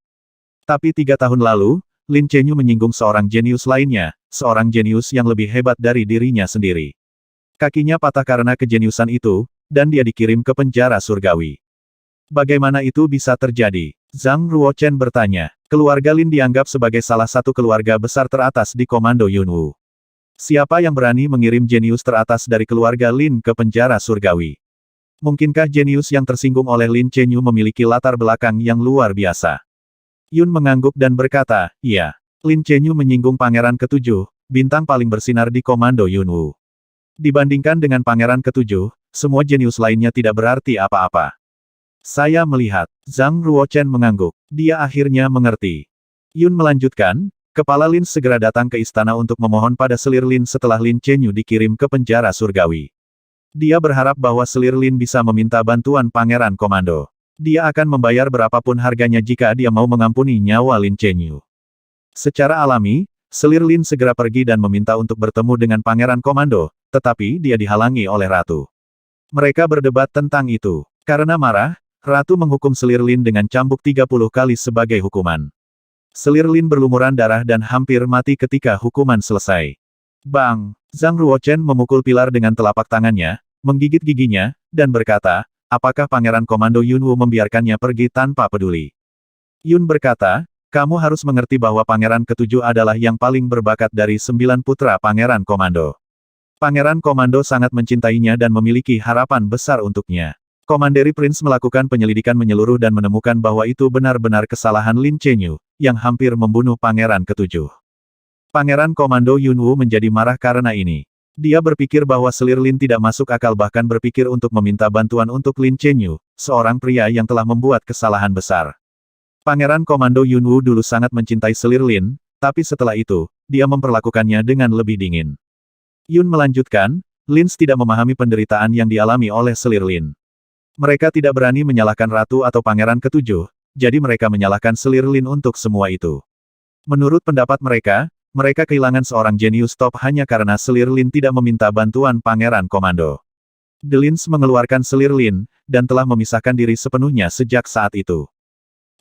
Tapi 3 tahun lalu, Lin Chenyu menyinggung seorang jenius lainnya, seorang jenius yang lebih hebat dari dirinya sendiri. Kakinya patah karena kejeniusan itu, dan dia dikirim ke penjara surgawi. Bagaimana itu bisa terjadi? Zhang Ruochen bertanya. Keluarga Lin dianggap sebagai salah satu keluarga besar teratas di Komando Yunwu. Siapa yang berani mengirim jenius teratas dari keluarga Lin ke penjara surgawi? Mungkinkah jenius yang tersinggung oleh Lin Chenyu memiliki latar belakang yang luar biasa? Yun mengangguk dan berkata, iya. Lin Chenyu menyinggung Pangeran ke-7, bintang paling bersinar di Komando Yunwu. Dibandingkan dengan Pangeran ke-7, semua jenius lainnya tidak berarti apa-apa. Saya melihat. Zhang Ruochen mengangguk. Dia akhirnya mengerti. Yun melanjutkan, Kepala Lin segera datang ke istana untuk memohon pada selir Lin setelah Lin Chenyu dikirim ke penjara surgawi. Dia berharap bahwa selir Lin bisa meminta bantuan Pangeran Komando. Dia akan membayar berapapun harganya jika dia mau mengampuni nyawa Lin Chenyu. Secara alami, selir Lin segera pergi dan meminta untuk bertemu dengan Pangeran Komando, tetapi dia dihalangi oleh Ratu. Mereka berdebat tentang itu. Karena marah, Ratu menghukum selir Lin dengan cambuk 30 kali sebagai hukuman. Selir Lin berlumuran darah dan hampir mati ketika hukuman selesai. Bang! Zhang Ruochen memukul pilar dengan telapak tangannya, menggigit giginya, dan berkata, apakah Pangeran Komando Yunwu membiarkannya pergi tanpa peduli? Yun berkata, kamu harus mengerti bahwa Pangeran ke-7 adalah yang paling berbakat dari 9 putra Pangeran Komando. Pangeran Komando sangat mencintainya dan memiliki harapan besar untuknya. Commandery Prince melakukan penyelidikan menyeluruh dan menemukan bahwa itu benar-benar kesalahan Lin Chenyu, yang hampir membunuh Pangeran ke-7. Pangeran Komando Yunwu menjadi marah karena ini. Dia berpikir bahwa selir Lin tidak masuk akal bahkan berpikir untuk meminta bantuan untuk Lin Chenyu, seorang pria yang telah membuat kesalahan besar. Pangeran Komando Yunwu dulu sangat mencintai selir Lin, tapi setelah itu, dia memperlakukannya dengan lebih dingin. Yun melanjutkan, Lins tidak memahami penderitaan yang dialami oleh selir Lin. Mereka tidak berani menyalahkan Ratu atau Pangeran ke-7, jadi mereka menyalahkan selir Lin untuk semua itu. Menurut pendapat mereka kehilangan seorang jenius top hanya karena selir Lin tidak meminta bantuan Pangeran Komando. The Lins mengeluarkan selir Lin, dan telah memisahkan diri sepenuhnya sejak saat itu.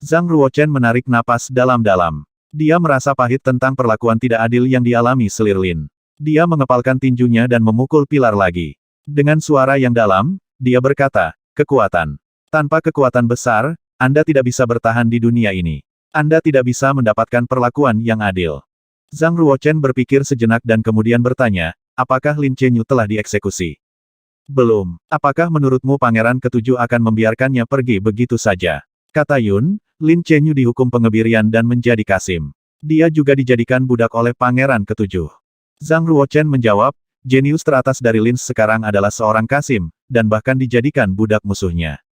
Zhang Ruochen menarik napas dalam-dalam. Dia merasa pahit tentang perlakuan tidak adil yang dialami selir Lin. Dia mengepalkan tinjunya dan memukul pilar lagi. Dengan suara yang dalam, dia berkata, kekuatan. Tanpa kekuatan besar, Anda tidak bisa bertahan di dunia ini. Anda tidak bisa mendapatkan perlakuan yang adil. Zhang Ruochen berpikir sejenak dan kemudian bertanya, apakah Lin Chenyu telah dieksekusi? Belum. Apakah menurutmu Pangeran ke-7 akan membiarkannya pergi begitu saja? Kata Yun, Lin Chenyu dihukum pengebirian dan menjadi kasim. Dia juga dijadikan budak oleh Pangeran ke-7. Zhang Ruochen menjawab, jenius teratas dari Lin sekarang adalah seorang kasim, dan bahkan dijadikan budak musuhnya.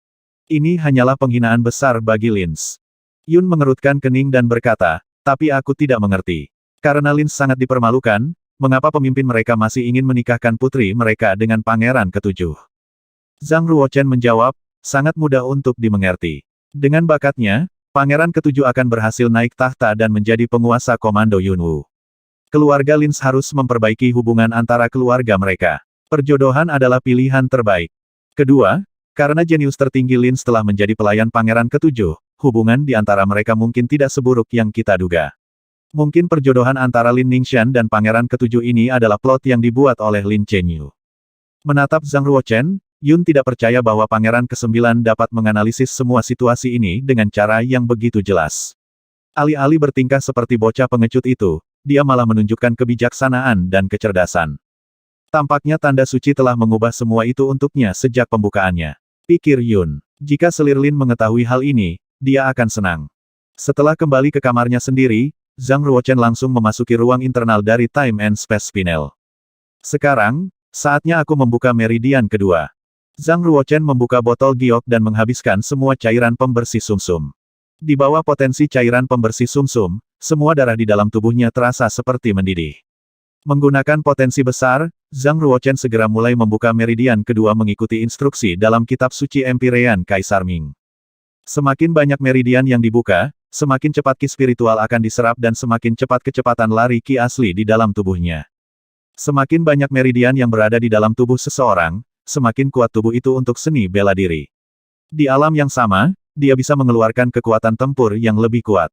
Ini hanyalah penghinaan besar bagi Lins. Yun mengerutkan kening dan berkata, tapi aku tidak mengerti. Karena Lin sangat dipermalukan, mengapa pemimpin mereka masih ingin menikahkan putri mereka dengan Pangeran ke-7? Zhang Ruochen menjawab, sangat mudah untuk dimengerti. Dengan bakatnya, Pangeran ke-7 akan berhasil naik tahta dan menjadi penguasa Komando Yunwu. Keluarga Lins harus memperbaiki hubungan antara keluarga mereka. Perjodohan adalah pilihan terbaik. Kedua, karena jenius tertinggi Lins telah menjadi pelayan Pangeran ke-7, hubungan di antara mereka mungkin tidak seburuk yang kita duga. Mungkin perjodohan antara Lin Ningxian dan Pangeran Ketujuh ini adalah plot yang dibuat oleh Lin Chenyu. Menatap Zhang Ruochen, Yun tidak percaya bahwa Pangeran Kesembilan dapat menganalisis semua situasi ini dengan cara yang begitu jelas. Alih-alih bertingkah seperti bocah pengecut itu, dia malah menunjukkan kebijaksanaan dan kecerdasan. Tampaknya tanda suci telah mengubah semua itu untuknya sejak pembukaannya. Pikir Yun. Jika selir Lin mengetahui hal ini, dia akan senang. Setelah kembali ke kamarnya sendiri, Zhang Ruochen langsung memasuki ruang internal dari Time and Space Spinel. Sekarang, saatnya aku membuka meridian kedua. Zhang Ruochen membuka botol giok dan menghabiskan semua cairan pembersih sumsum. Di bawah potensi cairan pembersih sumsum, semua darah di dalam tubuhnya terasa seperti mendidih. Menggunakan potensi besar, Zhang Ruochen segera mulai membuka meridian kedua mengikuti instruksi dalam kitab suci Empirean Kaisar Ming. Semakin banyak meridian yang dibuka, semakin cepat ki spiritual akan diserap dan semakin cepat kecepatan lari ki asli di dalam tubuhnya. Semakin banyak meridian yang berada di dalam tubuh seseorang, semakin kuat tubuh itu untuk seni bela diri. Di alam yang sama, dia bisa mengeluarkan kekuatan tempur yang lebih kuat.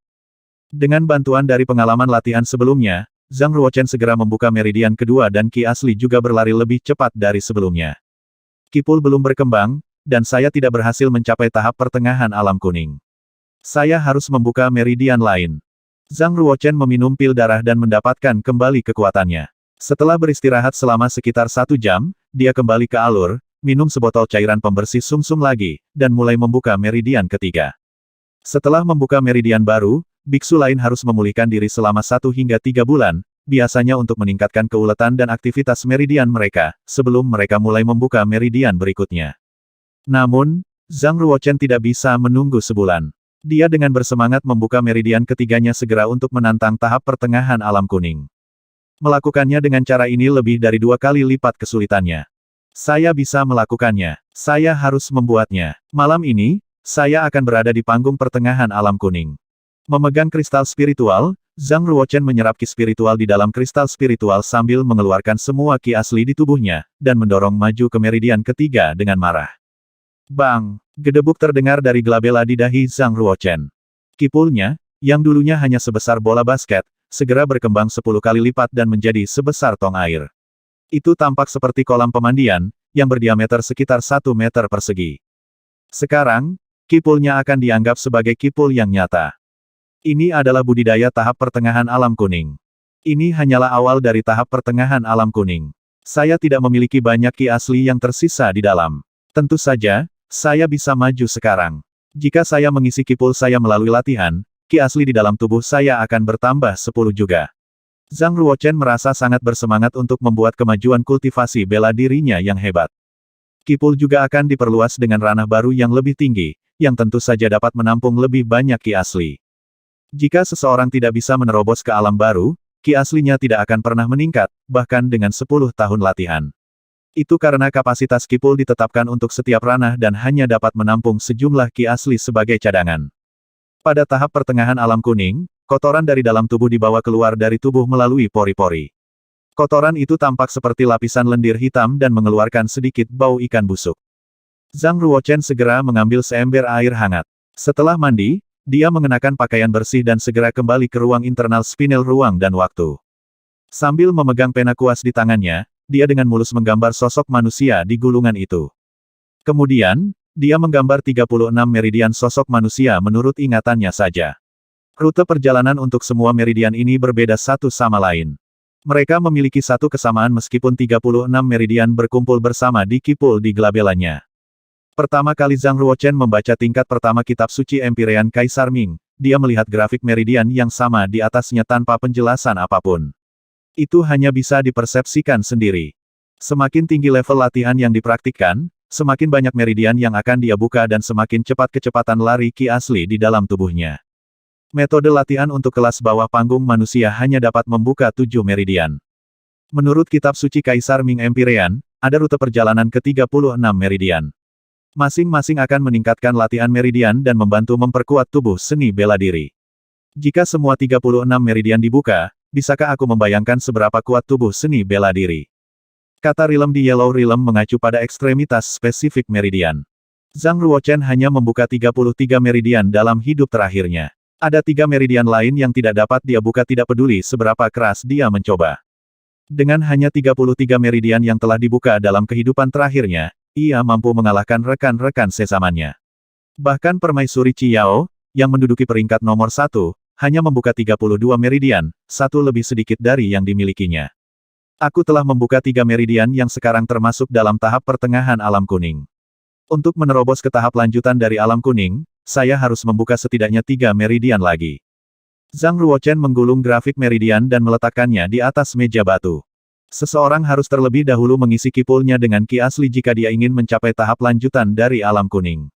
Dengan bantuan dari pengalaman latihan sebelumnya, Zhang Ruochen segera membuka meridian kedua dan ki asli juga berlari lebih cepat dari sebelumnya. Kipul belum berkembang, dan saya tidak berhasil mencapai tahap pertengahan alam kuning. Saya harus membuka meridian lain. Zhang Ruochen meminum pil darah dan mendapatkan kembali kekuatannya. Setelah beristirahat selama sekitar 1 jam, dia kembali ke alur, minum sebotol cairan pembersih sumsum lagi, dan mulai membuka meridian ketiga. Setelah membuka meridian baru, biksu lain harus memulihkan diri selama 1 hingga 3 bulan, biasanya untuk meningkatkan keuletan dan aktivitas meridian mereka, sebelum mereka mulai membuka meridian berikutnya. Namun, Zhang Ruochen tidak bisa menunggu sebulan. Dia dengan bersemangat membuka meridian ketiganya segera untuk menantang tahap pertengahan alam kuning. Melakukannya dengan cara ini lebih dari 2 kali lipat kesulitannya. Saya bisa melakukannya. Saya harus membuatnya. Malam ini, saya akan berada di panggung pertengahan alam kuning. Memegang kristal spiritual, Zhang Ruochen menyerap ki spiritual di dalam kristal spiritual sambil mengeluarkan semua ki asli di tubuhnya, dan mendorong maju ke meridian ketiga dengan marah. Bang! Gedebuk terdengar dari gelabela di dahi Zhang Ruochen. Kipulnya, yang dulunya hanya sebesar bola basket, segera berkembang 10 kali lipat dan menjadi sebesar tong air. Itu tampak seperti kolam pemandian, yang berdiameter sekitar 1 meter persegi. Sekarang, kipulnya akan dianggap sebagai kipul yang nyata. Ini adalah budidaya tahap pertengahan alam kuning. Ini hanyalah awal dari tahap pertengahan alam kuning. Saya tidak memiliki banyak ki asli yang tersisa di dalam. Tentu saja, saya bisa maju sekarang. Jika saya mengisi kipul saya melalui latihan, ki asli di dalam tubuh saya akan bertambah 10 juga. Zhang Ruochen merasa sangat bersemangat untuk membuat kemajuan kultivasi bela dirinya yang hebat. Kipul juga akan diperluas dengan ranah baru yang lebih tinggi, yang tentu saja dapat menampung lebih banyak ki asli. Jika seseorang tidak bisa menerobos ke alam baru, ki aslinya tidak akan pernah meningkat, bahkan dengan 10 tahun latihan. Itu karena kapasitas kipul ditetapkan untuk setiap ranah dan hanya dapat menampung sejumlah ki asli sebagai cadangan. Pada tahap pertengahan alam kuning, kotoran dari dalam tubuh dibawa keluar dari tubuh melalui pori-pori. Kotoran itu tampak seperti lapisan lendir hitam dan mengeluarkan sedikit bau ikan busuk. Zhang Ruochen segera mengambil seember air hangat. Setelah mandi, dia mengenakan pakaian bersih dan segera kembali ke ruang internal spinel ruang dan waktu. Sambil memegang pena kuas di tangannya, dia dengan mulus menggambar sosok manusia di gulungan itu. Kemudian, dia menggambar 36 meridian sosok manusia menurut ingatannya saja. Rute perjalanan untuk semua meridian ini berbeda satu sama lain. Mereka memiliki satu kesamaan meskipun 36 meridian berkumpul bersama di kipul di gelabelanya. Pertama kali Zhang Ruochen membaca tingkat pertama kitab suci Empirean Kaisar Ming, dia melihat grafik meridian yang sama di atasnya tanpa penjelasan apapun. Itu hanya bisa dipersepsikan sendiri. Semakin tinggi level latihan yang dipraktikkan, semakin banyak meridian yang akan dia buka dan semakin cepat kecepatan lari ki asli di dalam tubuhnya. Metode latihan untuk kelas bawah panggung manusia hanya dapat membuka 7 meridian. Menurut kitab suci Kaisar Ming Empirean, ada rute perjalanan ke 36 meridian. Masing-masing akan meningkatkan latihan meridian dan membantu memperkuat tubuh seni bela diri. Jika semua 36 meridian dibuka, bisakah aku membayangkan seberapa kuat tubuh seni bela diri? Kata Realm di Yellow Realm mengacu pada ekstremitas spesifik meridian. Zhang Ruochen hanya membuka 33 meridian dalam hidup terakhirnya. Ada 3 meridian lain yang tidak dapat dia buka tidak peduli seberapa keras dia mencoba. Dengan hanya 33 meridian yang telah dibuka dalam kehidupan terakhirnya, ia mampu mengalahkan rekan-rekan sezamannya. Bahkan Permaisuri Chiyao, yang menduduki peringkat nomor 1, hanya membuka 32 meridian, satu lebih sedikit dari yang dimilikinya. Aku telah membuka 3 meridian yang sekarang termasuk dalam tahap pertengahan alam kuning. Untuk menerobos ke tahap lanjutan dari alam kuning, saya harus membuka setidaknya 3 meridian lagi. Zhang Ruochen menggulung grafik meridian dan meletakkannya di atas meja batu. Seseorang harus terlebih dahulu mengisi kipulnya dengan ki asli jika dia ingin mencapai tahap lanjutan dari alam kuning.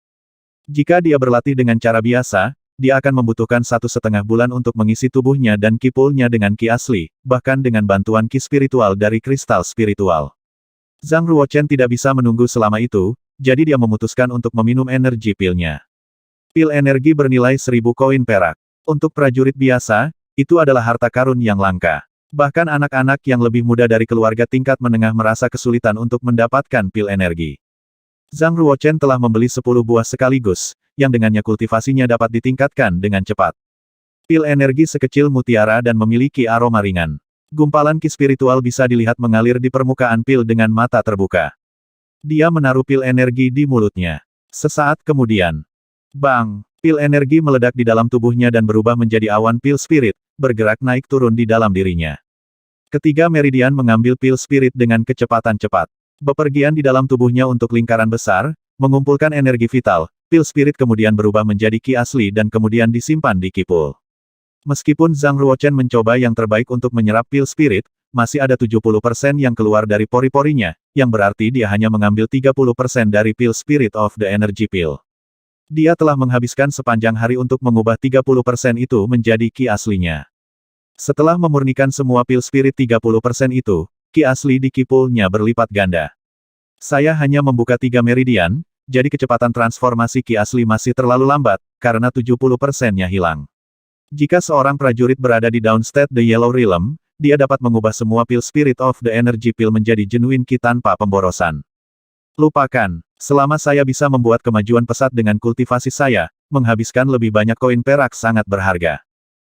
Jika dia berlatih dengan cara biasa, dia akan membutuhkan 1,5 bulan untuk mengisi tubuhnya dan kipulnya dengan ki asli, bahkan dengan bantuan ki spiritual dari kristal spiritual. Zhang Ruochen tidak bisa menunggu selama itu, jadi dia memutuskan untuk meminum energi pilnya. Pil energi bernilai 1000 koin perak. Untuk prajurit biasa, itu adalah harta karun yang langka. Bahkan anak-anak yang lebih muda dari keluarga tingkat menengah merasa kesulitan untuk mendapatkan pil energi. Zhang Ruochen telah membeli 10 buah sekaligus, yang dengannya kultivasinya dapat ditingkatkan dengan cepat. Pil energi sekecil mutiara dan memiliki aroma ringan. Gumpalan ki spiritual bisa dilihat mengalir di permukaan pil dengan mata terbuka. Dia menaruh pil energi di mulutnya. Sesaat kemudian, bang! Pil energi meledak di dalam tubuhnya dan berubah menjadi awan pil spirit, bergerak naik turun di dalam dirinya. Ketiga meridian mengambil pil spirit dengan kecepatan cepat. Bepergian di dalam tubuhnya untuk lingkaran besar, mengumpulkan energi vital, pil spirit kemudian berubah menjadi ki asli dan kemudian disimpan di kipul. Meskipun Zhang Ruochen mencoba yang terbaik untuk menyerap pil spirit, masih ada 70% yang keluar dari pori-porinya, yang berarti dia hanya mengambil 30% dari pil spirit of the energy pill. Dia telah menghabiskan sepanjang hari untuk mengubah 30% itu menjadi ki aslinya. Setelah memurnikan semua pil spirit 30% itu, ki asli di kipulnya berlipat ganda. Saya hanya membuka 3 meridian, jadi kecepatan transformasi ki asli masih terlalu lambat, karena 70%-nya hilang. Jika seorang prajurit berada di Downstate the Yellow Realm, dia dapat mengubah semua pil spirit of the energy pill menjadi genuine ki tanpa pemborosan. Lupakan, selama saya bisa membuat kemajuan pesat dengan kultivasi saya, menghabiskan lebih banyak koin perak sangat berharga.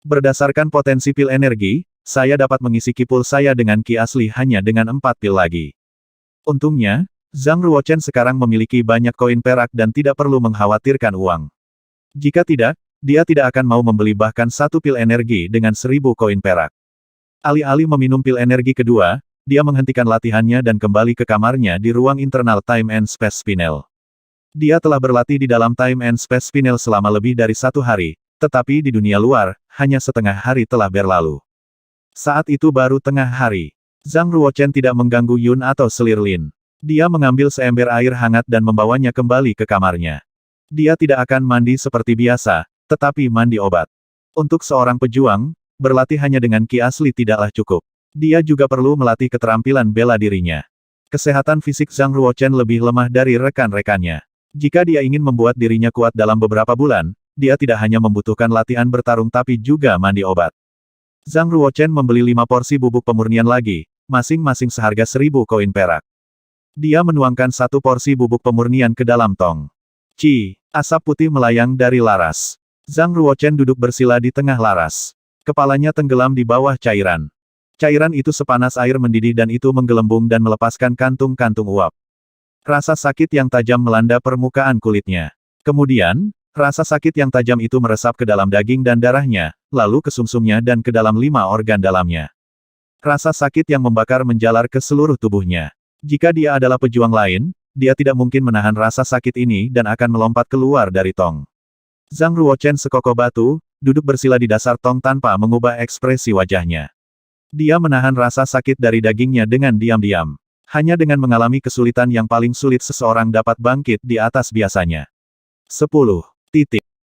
Berdasarkan potensi pil energi, saya dapat mengisi kipul saya dengan ki asli hanya dengan 4 pil lagi. Untungnya, Zhang Ruochen sekarang memiliki banyak koin perak dan tidak perlu mengkhawatirkan uang. Jika tidak, dia tidak akan mau membeli bahkan 1 pil energi dengan 1000 koin perak. Alih-alih meminum pil energi kedua, dia menghentikan latihannya dan kembali ke kamarnya di ruang internal Time and Space Spinel. Dia telah berlatih di dalam Time and Space Spinel selama lebih dari 1 hari, tetapi di dunia luar, hanya setengah hari telah berlalu. Saat itu baru tengah hari. Zhang Ruochen tidak mengganggu Yun atau selir Lin. Dia mengambil seember air hangat dan membawanya kembali ke kamarnya. Dia tidak akan mandi seperti biasa, tetapi mandi obat. Untuk seorang pejuang, berlatih hanya dengan ki asli tidaklah cukup. Dia juga perlu melatih keterampilan bela dirinya. Kesehatan fisik Zhang Ruochen lebih lemah dari rekan-rekannya. Jika dia ingin membuat dirinya kuat dalam beberapa bulan, dia tidak hanya membutuhkan latihan bertarung tapi juga mandi obat. Zhang Ruochen membeli 5 porsi bubuk pemurnian lagi, masing-masing seharga 1000 koin perak. Dia menuangkan 1 porsi bubuk pemurnian ke dalam tong. Asap putih melayang dari laras. Zhang Ruochen duduk bersila di tengah laras. Kepalanya tenggelam di bawah cairan. Cairan itu sepanas air mendidih dan itu menggelembung dan melepaskan kantung-kantung uap. Rasa sakit yang tajam melanda permukaan kulitnya. Kemudian, rasa sakit yang tajam itu meresap ke dalam daging dan darahnya, lalu ke sumsumnya dan ke dalam 5 organ dalamnya. Rasa sakit yang membakar menjalar ke seluruh tubuhnya. Jika dia adalah pejuang lain, dia tidak mungkin menahan rasa sakit ini dan akan melompat keluar dari tong. Zhang Ruochen sekokoh batu, duduk bersila di dasar tong tanpa mengubah ekspresi wajahnya. Dia menahan rasa sakit dari dagingnya dengan diam-diam. Hanya dengan mengalami kesulitan yang paling sulit seseorang dapat bangkit di atas biasanya. 10.